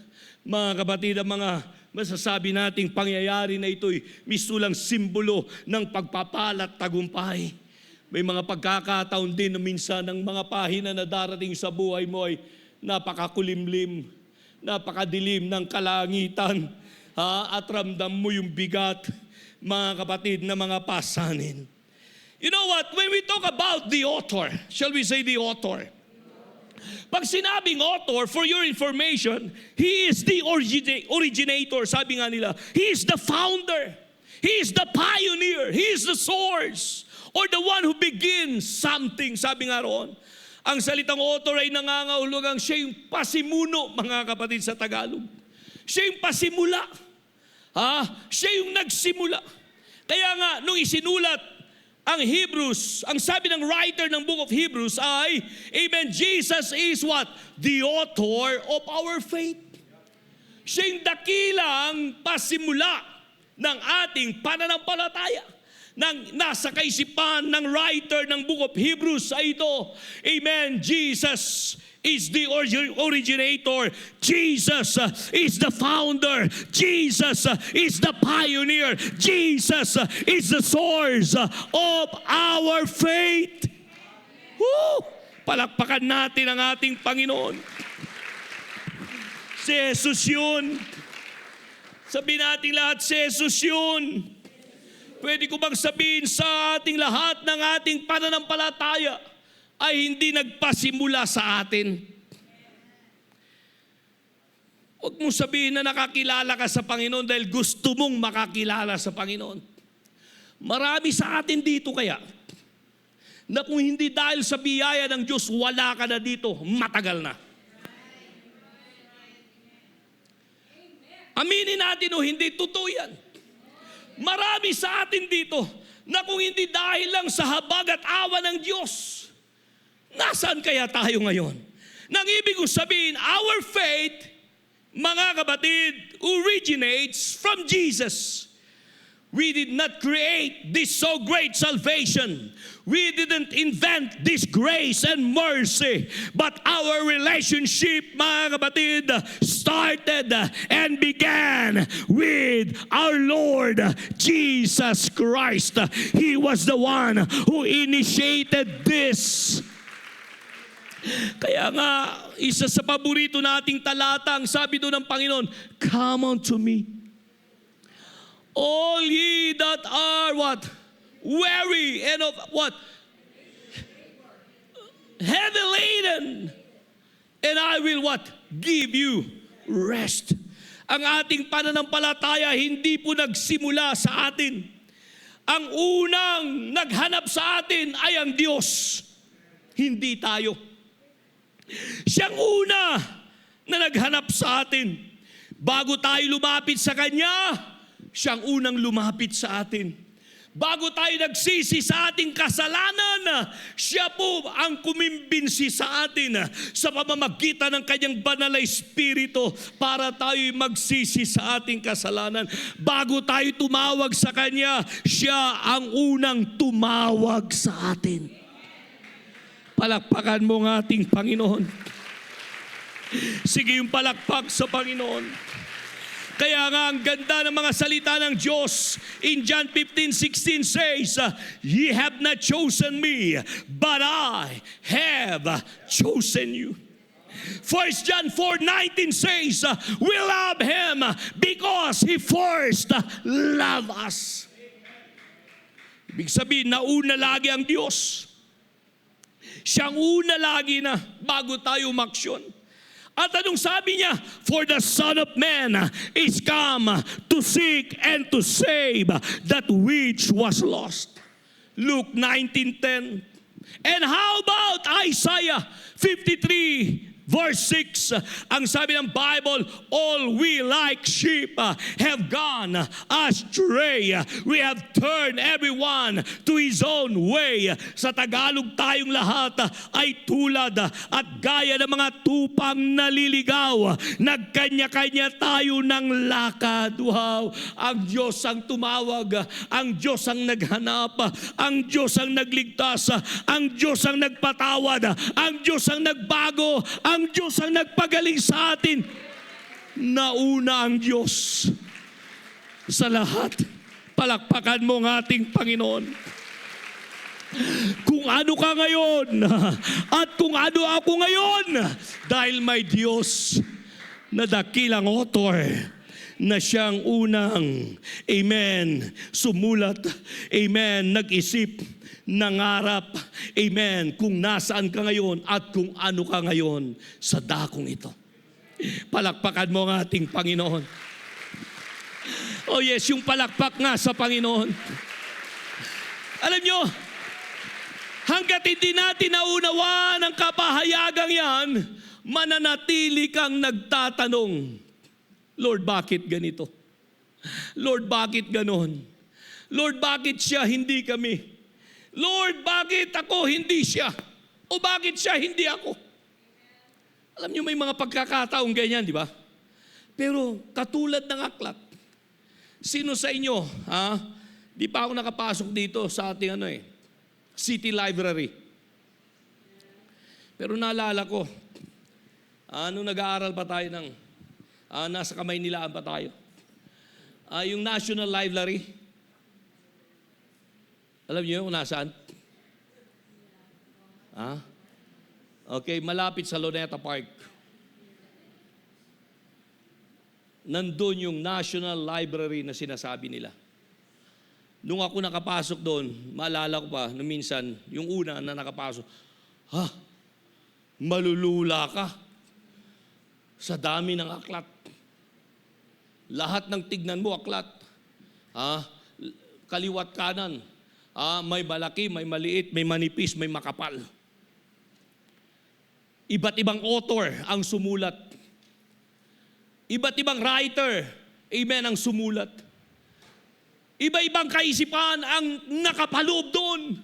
Mga kapatid, ang mga masasabi nating pangyayari na ito'y mistulang simbolo ng pagpapala at tagumpay. May mga pagkakataon din na minsan ng mga pahina na darating sa buhay mo ay napakakulimlim, napakadilim ng kalangitan, at ramdam mo yung bigat, mga kapatid, na mga pasanin. You know what? When we talk about the author, shall we say the author? Pag sinabing author, for your information, he is the originator. Sabi nga nila, he is the founder. He is the pioneer. He is the source. Or the one who begins something. Sabi nga roon, ang salitang author ay nangangahulugang siya yung pasimuno, mga kapatid, sa Tagalog. Siya yung pasimula. Siya yung nagsimula. Kaya nga, nung isinulat ang Hebrews, ang sabi ng writer ng book of Hebrews ay, amen, Jesus is what? The author of our faith. Siya yung dakilang pasimula ng ating pananampalataya. Nang nasa kaisipan ng writer ng book of Hebrews ay ito, amen, Jesus is the originator. Jesus is the founder. Jesus is the pioneer. Jesus is the source of our faith. Woo! Palakpakan natin ang ating Panginoon. Si Jesus yun. Sabihin natin lahat, si Jesus yun. Pwede ko bang sabihin sa ating lahat ng ating pananampalataya ay hindi nagpasimula sa atin? Huwag mong sabihin na nakakilala ka sa Panginoon dahil gusto mong makakilala sa Panginoon. Marami sa atin dito kaya na kung hindi dahil sa biyaya ng Diyos, wala ka na dito, matagal na. Aminin natin o hindi, totoo yan. Marami sa atin dito na kung hindi dahil lang sa habag at awa ng Diyos, nasaan kaya tayo ngayon? Nang ibig sabihin, our faith, mga kapatid, originates from Jesus. We did not create this so great salvation. We didn't invent this grace and mercy. But our relationship, mga kapatid, started and began with our Lord Jesus Christ. He was the one who initiated this. Kaya nga, isa sa paborito nating talata, ang sabi doon ng Panginoon, come unto me. All ye that are what? Weary and of what? Heavy laden. And I will what? Give you rest. Ang ating pananampalataya hindi po nagsimula sa atin. Ang unang naghanap sa atin ay ang Diyos. Hindi tayo. Siyang una na naghanap sa atin. Bago tayo lumapit sa Kanya, siyang unang lumapit sa atin. Bago tayo nagsisi sa ating kasalanan, siya po ang kumimbinsi sa atin sa pamamagitan ng Kanyang banal na Espiritu para tayo magsisi sa ating kasalanan. Bago tayo tumawag sa Kanya, siya ang unang tumawag sa atin. Palakpakan mo ang ating Panginoon. Sige yung palakpak sa Panginoon. Kaya nga ang ganda ng mga salita ng Diyos in John 15:16 says, ye have not chosen me, but I have chosen you. 1 John 4:19 says, we love Him because He first loved us. Ibig sabihin, nauna lagi ang Diyos. Siyang una lagi na bago tayo umaksyon. At anong sabi niya? For the Son of Man is come to seek and to save that which was lost. Luke 19:10. And how about Isaiah 53 verse 6? Ang sabi ng Bible, all we like sheep have gone astray. We have turned everyone to his own way. Sa Tagalog, tayong lahat ay tulad at gaya ng mga tupang naliligaw. Nagkanya-kanya tayo ng lakad. Wow! Ang Diyos ang tumawag, ang Diyos ang naghanap, ang Diyos ang nagligtas, ang Diyos ang nagpatawad, ang Diyos ang nagbago, ang Diyos ang nagpagaling sa atin. Nauna ang Diyos sa lahat. Palakpakan mo ang ating Panginoon. Kung ano ka ngayon at kung ano ako ngayon, dahil may Diyos na dakilang author na siyang unang, amen, sumulat, amen, nag-isip, nangarap, amen, kung nasaan ka ngayon at kung ano ka ngayon sa dakong ito. Palakpakan mo ang ating Panginoon. Oh yes, yung palakpak nga sa Panginoon. Alam nyo, hanggat hindi natin naunawaan ang kapahayagang yan, mananatili kang nagtatanong, Lord, bakit ganito? Lord, bakit ganon? Lord, bakit siya, hindi kami? Lord, bakit ako, hindi siya? O bakit siya, hindi ako? Alam niyo, may mga pagkakataong ganyan, di ba? Pero katulad ng aklat, sino sa inyo, di pa ako nakapasok dito sa ating City Library. Pero naalala ko, nung nag-aaral pa tayo nasa Kamaynilaan pa tayo. Yung National Library, alam niyo kung nasaan? Okay, malapit sa Luneta Park. Nandun yung National Library na sinasabi nila. Nung ako nakapasok doon, maalala ko pa, nung minsan, yung una na nakapasok, malulula ka sa dami ng aklat. Lahat ng tignan mo, aklat. Kaliwat kanan. May malaki, may maliit, may manipis, may makapal. Iba't ibang author ang sumulat. Iba't ibang writer, amen, ang sumulat. Iba-ibang kaisipan ang nakapaloob doon.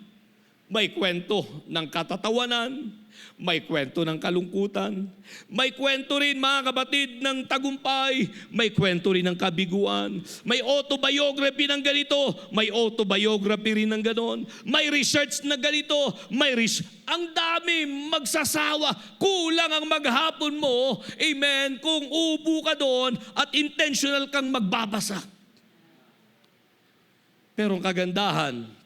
May kwento ng katatawanan, may kwento ng kalungkutan, may kwento rin, mga kapatid, ng tagumpay, may kwento rin ng kabiguan, may autobiography ng ganito, may autobiography rin ng ganon, may research na ganito, ang dami, magsasawa, kulang ang maghapon mo, amen, kung upo ka doon at intentional kang magbabasa. Pero ang kagandahan,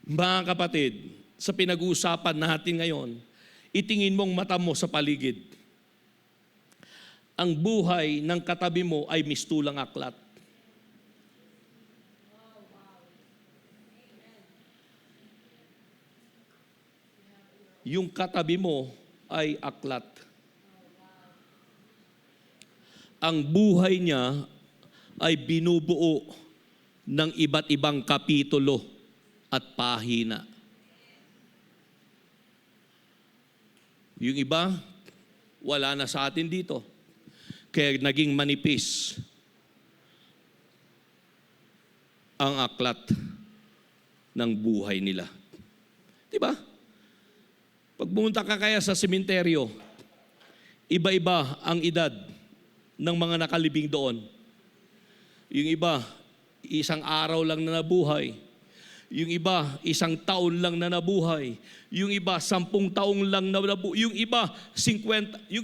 mga kapatid, sa pinag-uusapan natin ngayon, itingin mong mata mo sa paligid. Ang buhay ng katabi mo ay mistulang aklat. Yung katabi mo ay aklat. Ang buhay niya ay binubuo ng iba't ibang kapitulo at pahina. Yung iba, wala na sa atin dito. Kaya naging manipis ang aklat ng buhay nila. Diba? Pag pumunta ka kaya sa sementeryo, iba-iba ang edad ng mga nakalibing doon. Yung iba, isang araw lang na nabuhay. Yung iba, 1 taon lang na nabuhay. Yung iba, 10 taong lang na nabuhay. Yung iba, 50. Yung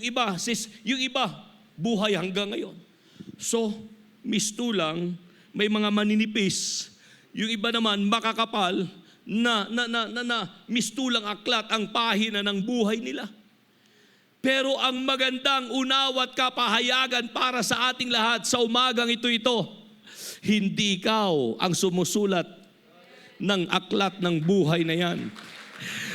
iba, buhay hanggang ngayon. So, mistulang, may mga maninipis. Yung iba naman, makakapal, na mistulang aklat ang pahina ng buhay nila. Pero ang magandang unawa at kapahayagan para sa ating lahat sa umagang ito, hindi ikaw ang sumusulat ng aklat ng buhay na yan.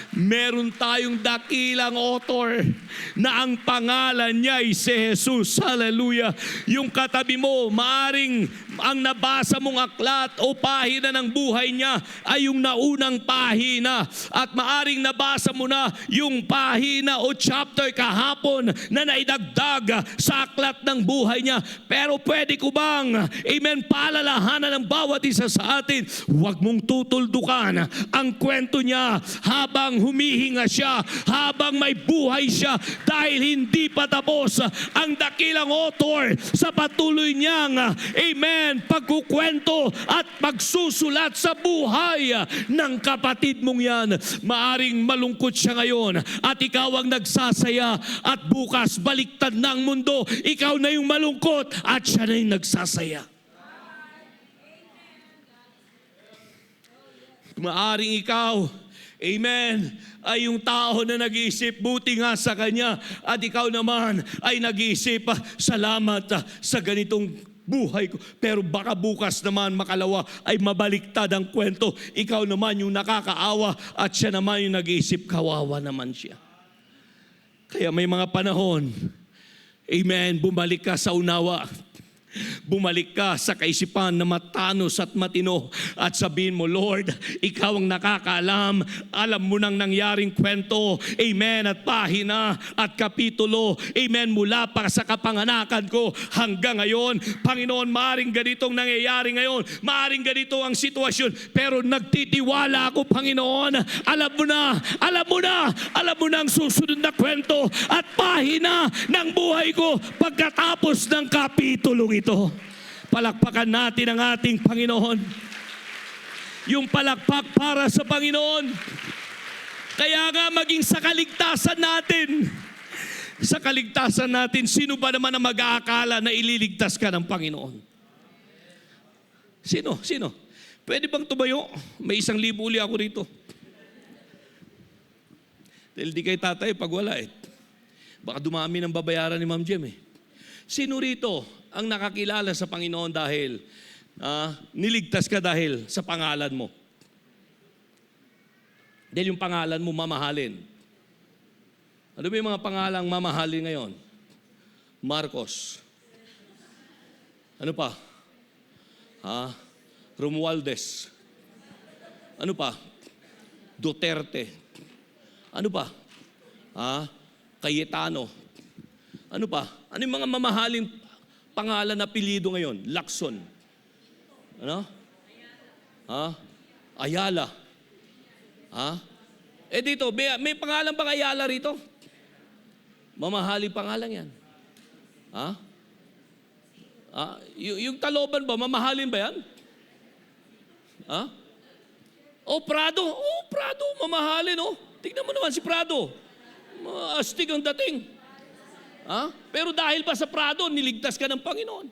Meron tayong dakilang author na ang pangalan niya ay si Jesus. Hallelujah. Yung katabi mo, maaring ang nabasa mong aklat o pahina ng buhay niya ay yung naunang pahina. At maaring nabasa mo na yung pahina o chapter kahapon na naidagdag sa aklat ng buhay niya. Pero pwede ko bang, amen, paalalahanan ng bawat isa sa atin, huwag mong tutuldukan ang kwento niya habang humihinga siya, habang may buhay siya, dahil hindi pa tapos ang dakilang author sa patuloy niyang, amen, pagkukwento at pagsusulat sa buhay ng kapatid mong yan. Maaring malungkot siya ngayon at ikaw ang nagsasaya, at bukas baliktad na ang mundo, ikaw na yung malungkot at siya na yung nagsasaya. Maaring ikaw, amen, ay yung tao na nag-iisip, buti nga sa kanya, at ikaw naman ay nag-iisip, salamat sa ganitong buhay ko. Pero baka bukas naman, makalawa, ay mabaliktad ang kwento. Ikaw naman yung nakakaawa at siya naman yung nag-iisip, kawawa naman siya. Kaya may mga panahon, amen, bumalik ka sa unawa. Bumalik ka sa kaisipan na matanos at matino at sabihin mo, Lord, ikaw ang nakakaalam. Alam mo nang nangyaring kwento, amen, at pahina at kapitulo, amen, mula pa sa kapanganakan ko hanggang ngayon. Panginoon, maaring ganitong nangyayari ngayon, maaring ganito ang sitwasyon, pero nagtitiwala ako, Panginoon. Alam mo na ang susunod na kwento at pahina ng buhay ko pagkatapos ng kapitulong ito. Palakpakan natin ang ating Panginoon. Yung palakpak para sa Panginoon. Kaya nga maging sa kaligtasan natin, sino ba naman ang mag-aakala na ililigtas ka ng Panginoon? Sino? Pwede bang tumayo? May 1,000 uli ako rito. Dahil di kay tatay pag wala baka dumami ng babayaran ni Ma'am Jem Sino rito ang nakakilala sa Panginoon dahil niligtas ka dahil sa pangalan mo? Dahil yung pangalan mo mamahalin. Ano ba yung mga pangalang mamahalin ngayon? Marcos. Ano pa? Romualdez. Ano pa? Duterte. Ano pa? Cayetano. Ano pa? Ano yung mga mamahaling pangalan na apelyido ngayon? Lacson. Ano? Ayala. Dito, may pangalan bang Ayala rito? Mamahaling pangalan yan. Yung Taloban ba, mamahalin ba yan? Prado. Prado, mamahalin, Tignan mo naman si Prado. Astig ang dating. Pero dahil ba sa Prado, niligtas ka ng Panginoon?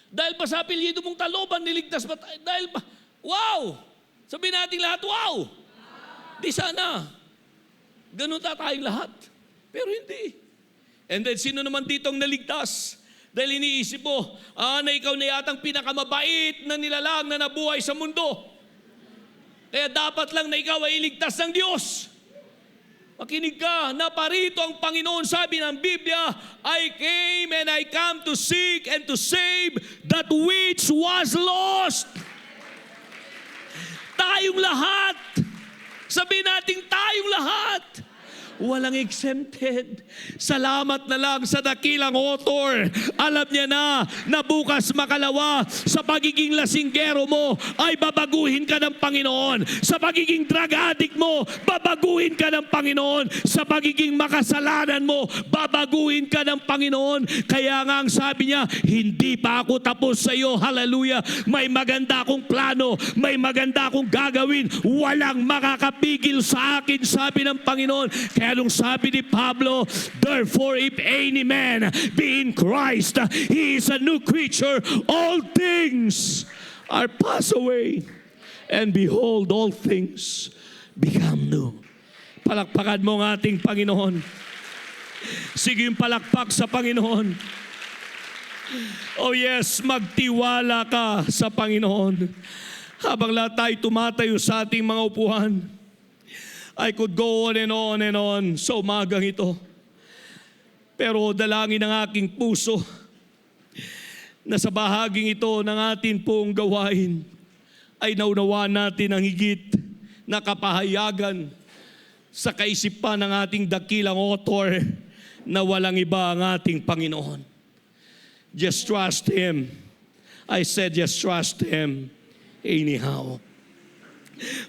Dahil ba sa apelyido mong Taloban, niligtas ba? Dahil ba? Wow! Sabihin natin lahat, wow! Di sana. Ganun tayong lahat. Pero hindi. And then, sino naman dito ang naligtas? Dahil iniisip mo, na ikaw na yatang pinakamabait na nilalang na nabuhay sa mundo. Kaya dapat lang na ikaw ay iligtas ng Diyos. Makinig ka, naparito ang Panginoon, sabi ng Biblia, I came and I come to seek and to save that which was lost. Tayong lahat, sabihin natin tayong lahat, walang exempted. Salamat na lang sa dakilang author. Alam niya na bukas makalawa sa pagiging lasinggero mo ay babaguhin ka ng Panginoon. Sa pagiging drug addict mo, babaguhin ka ng Panginoon. Sa pagiging makasalanan mo, babaguhin ka ng Panginoon. Kaya nga ang sabi niya, hindi pa ako tapos sa iyo. Hallelujah. May maganda akong plano. May maganda akong gagawin. Walang makakapigil sa akin, sabi ng Panginoon. Kaya nung sabi ni Pablo, therefore if any man be in Christ, he is a new creature. All things are passed away, and behold, all things become new. Palakpakan mo ang ating Panginoon. Sige yung palakpak sa Panginoon. Oh yes, magtiwala ka sa Panginoon. Habang lahat tayo tumatayo sa ating mga upuan, I could go on and on and on sa umagang ito. Pero dalangin ng aking puso na sa bahaging ito ng ating pong gawain ay naunawaan natin ang higit na kapahayagan sa kaisipan ng ating dakilang author na walang iba ang ating Panginoon. Just trust Him. I said just trust Him anyhow.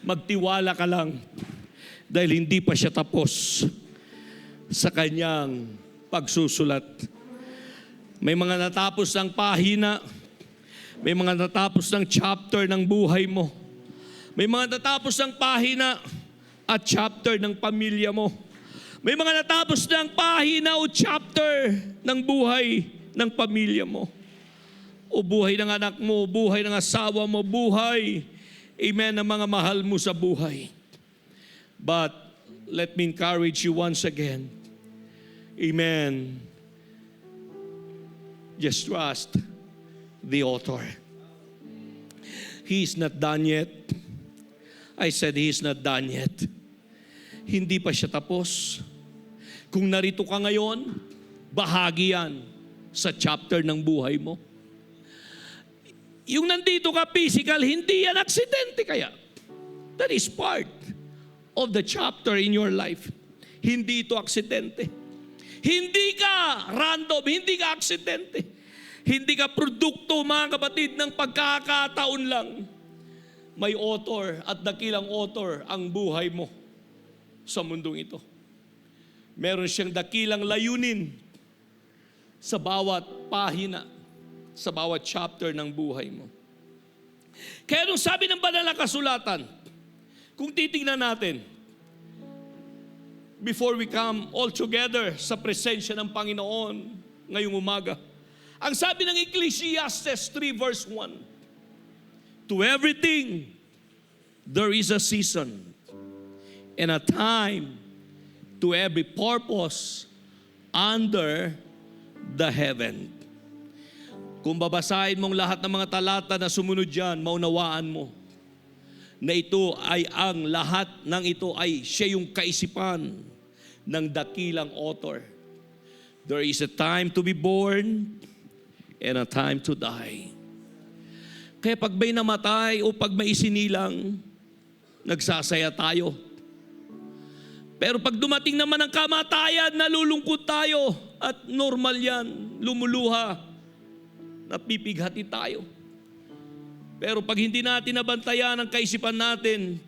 Magtiwala ka lang dahil hindi pa siya tapos sa kanyang pagsusulat. May mga natapos ng pahina, may mga natapos ng chapter ng buhay mo, may mga natapos ng pahina at chapter ng pamilya mo, may mga natapos ng pahina o chapter ng buhay ng pamilya mo, o buhay ng anak mo, buhay ng asawa mo, buhay, amen, ng mga mahal mo sa buhay. But let me encourage you once again, amen, just trust the author. He is not done yet. I said He is not done yet. Hindi pa siya tapos. Kung narito ka ngayon, bahagi yan sa chapter ng buhay mo. Yung nandito ka physical, hindi yan aksidente kaya. That is part of the chapter in your life. Hindi ito aksidente. Hindi ka random, hindi ka aksidente. Hindi ka produkto, mga kapatid, ng pagkakataon lang. May author at dakilang author ang buhay mo sa mundong ito. Meron siyang dakilang layunin sa bawat pahina, sa bawat chapter ng buhay mo. Kaya nung sabi ng banal na kasulatan, kung titingnan natin, before we come all together sa presensya ng Panginoon ngayong umaga, ang sabi ng Ecclesiastes 3 verse 1, to everything there is a season and a time to every purpose under the heaven. Kung babasahin mong lahat ng mga talata na sumunod dyan, maunawaan mo na ito ay ang lahat ng ito ay siya yung kaisipan ng dakilang author. There is a time to be born and a time to die. Kaya pag may namatay o pag may isinilang, nagsasaya tayo. Pero pag dumating naman ang kamatayan, nalulungkot tayo at normal yan, lumuluha, napipighati tayo. Pero pag hindi natin nabantayan ang kaisipan natin,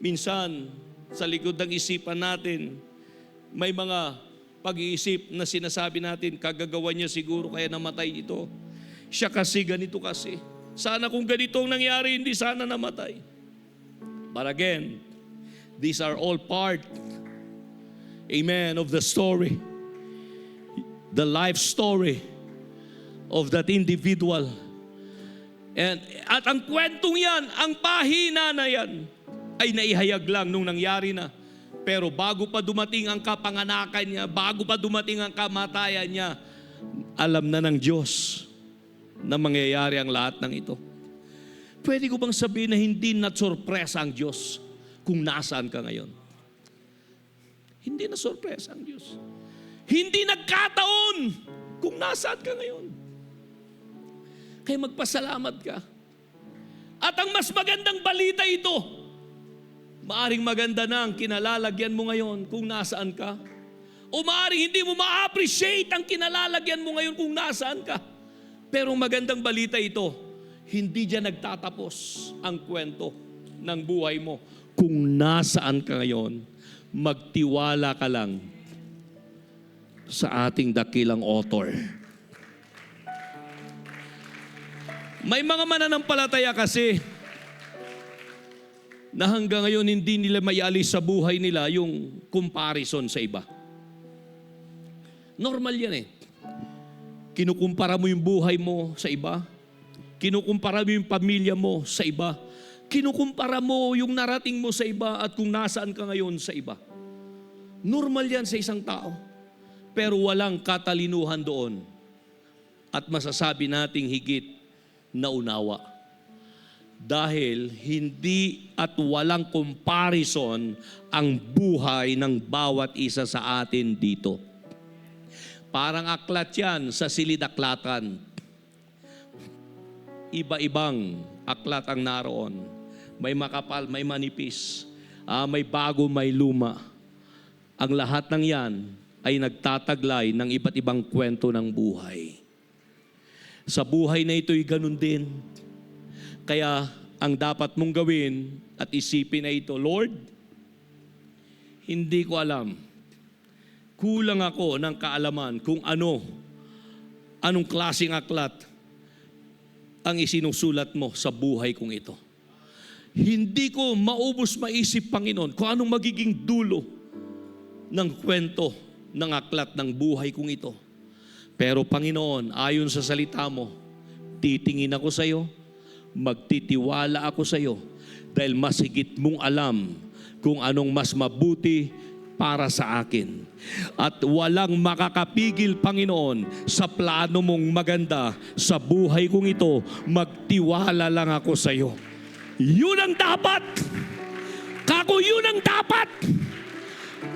minsan sa likod ng isipan natin, may mga pag-iisip na sinasabi natin, kagagawa niya siguro kaya namatay ito. Siya kasi, ganito kasi. Sana kung ganito ang nangyari, hindi sana namatay. But again, these are all part, amen, of the story. The life story of that individual. At ang kwentong yan, ang pahina na yan, ay naihayag lang nung nangyari na. Pero bago pa dumating ang kapanganakan niya, bago pa dumating ang kamatayan niya, alam na ng Diyos na mangyayari ang lahat ng ito. Pwede ko bang sabihin na hindi na-sorpresa ang Diyos kung nasaan ka ngayon? Hindi na-sorpresa ang Diyos. Hindi nagkataon kung nasaan ka ngayon. Kaya magpasalamat ka. At ang mas magandang balita ito, maaring maganda na ang kinalalagyan mo ngayon kung nasaan ka. O maaring hindi mo ma-appreciate ang kinalalagyan mo ngayon kung nasaan ka. Pero magandang balita ito, hindi dyan nagtatapos ang kwento ng buhay mo. Kung nasaan ka ngayon, magtiwala ka lang sa ating dakilang author. May mga mananampalataya kasi na hanggang ngayon hindi nila maialis sa buhay nila yung comparison sa iba. Normal yan eh. Kinukumpara mo yung buhay mo sa iba. Kinukumpara mo yung pamilya mo sa iba. Kinukumpara mo yung narating mo sa iba at kung nasaan ka ngayon sa iba. Normal yan sa isang tao. Pero walang katalinuhan doon. At masasabi nating higit na unawa. dahil hindi at walang comparison ang buhay ng bawat isa sa atin dito. Parang aklat yan sa silid-aklatan. Iba-ibang aklat ang naroon. May makapal, may manipis, may bago, may luma. Ang lahat ng yan ay nagtataglay ng iba't ibang kwento ng buhay. Sa buhay na ito'y ganun din. Kaya ang dapat mong gawin at isipin na ito, Lord, hindi ko alam. Kulang ako ng kaalaman kung anong klaseng aklat ang isinusulat mo sa buhay kong ito. Hindi ko maubos maisip, Panginoon, kung anong magiging dulo ng kwento ng aklat ng buhay kong ito. Pero Panginoon, ayon sa salita mo, titingin ako sa iyo, magtitiwala ako sa iyo, dahil mas higit mong alam kung anong mas mabuti para sa akin. At walang makakapigil, Panginoon, sa plano mong maganda sa buhay kong ito, magtiwala lang ako sa iyo. Yun ang dapat. Kako, yun ang dapat.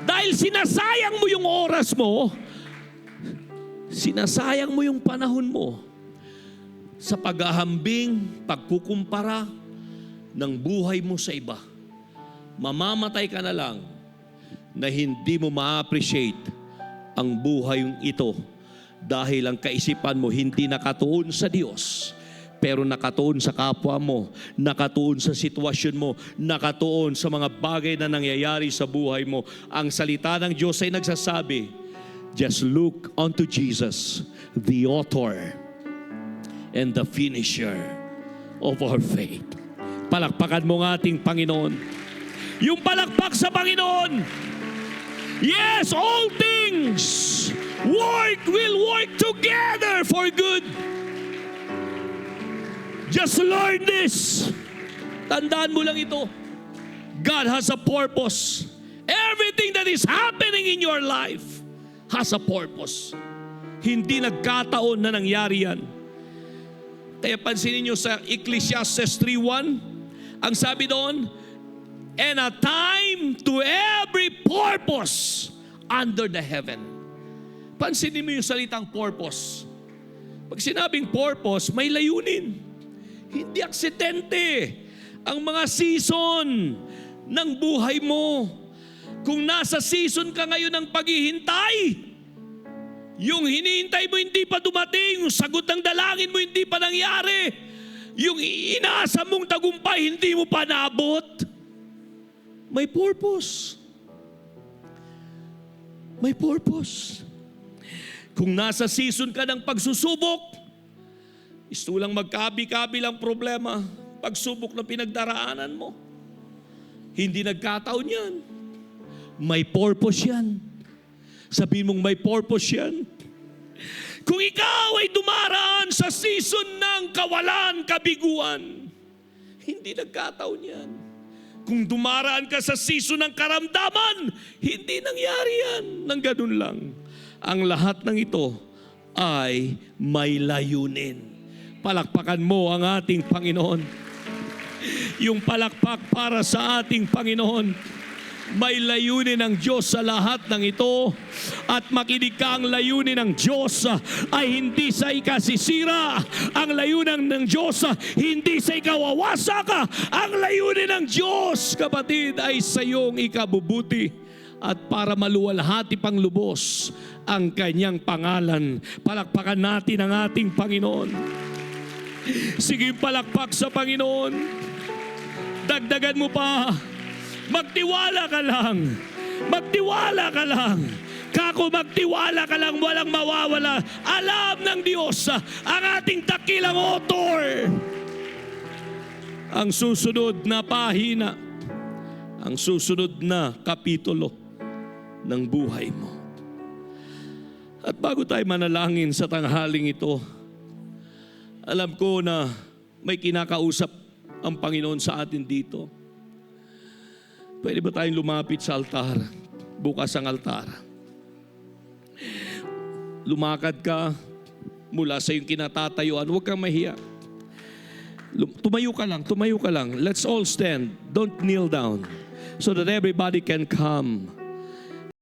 Dahil sinasayang mo yung oras mo, sinasayang mo yung panahon mo sa paghahambing, pagkukumpara ng buhay mo sa iba. Mamamatay ka na lang na hindi mo ma-appreciate ang buhay ito dahil ang kaisipan mo hindi nakatuon sa Diyos, pero nakatuon sa kapwa mo, nakatuon sa sitwasyon mo, nakatuon sa mga bagay na nangyayari sa buhay mo. Ang salita ng Diyos ay nagsasabi, just look unto Jesus, the author and the finisher of our faith. Palakpakan mo ng ating Panginoon. Yung palakpak sa Panginoon. Yes, all things will work together for good. Just learn this. Tandaan mo lang ito. God has a purpose. Everything that is happening in your life has a purpose. Hindi nagkataon na nangyari yan. Kaya pansinin nyo sa Ecclesiastes 3:1, ang sabi doon, and a time to every purpose under the heaven. Pansinin mo yung salitang purpose. Pag sinabing purpose, may layunin. Hindi aksidente ang mga season ng buhay mo. Kung nasa season ka ngayon ng paghihintay, yung hinihintay mo hindi pa dumating, yung sagot ng dalangin mo hindi pa nangyari, yung inaasa mong tagumpay hindi mo pa naabot, may purpose. May purpose. Kung nasa season ka ng pagsusubok, isto lang magkabi-kabilang problema, pagsubok na pinagdaraanan mo. Hindi nagkataon yan. May purpose yan. Sabihin mong may purpose yan. Kung ikaw ay dumaraan sa season ng kawalan, kabiguan, hindi nagkataon yan. Kung dumaraan ka sa season ng karamdaman, hindi nangyari yan. Nang ganun lang. Ang lahat ng ito ay may layunin. Palakpakan mo ang ating Panginoon. Yung palakpak para sa ating Panginoon. May layunin ng Diyos sa lahat ng ito. At makinig ka, ang layunin ng Diyos ay hindi sa ikasisira. Ang layunin ng Diyos hindi sa ikawawasak. Ang layunin ng Diyos, kapatid, ay sa iyong ikabubuti. At para maluwalhati pang lubos ang kanyang pangalan. Palakpakan natin ang ating Panginoon. Sige, palakpak sa Panginoon. Dagdagan mo pa. Magtiwala ka lang. Magtiwala ka lang. Kako, magtiwala ka lang, walang mawawala. Alam ng Diyos ang ating dakilang author. Ang susunod na pahina, ang susunod na kapitulo ng buhay mo. At bago tayo manalangin sa tanghaling ito, alam ko na may kinakausap ang Panginoon sa atin dito. Pwede ba tayong lumapit sa altar? Bukas ang altar. Lumakad ka mula sa iyong kinatatayuan. Huwag kang mahiya. Tumayo ka lang, tumayo ka lang. Let's all stand. Don't kneel down. So that everybody can come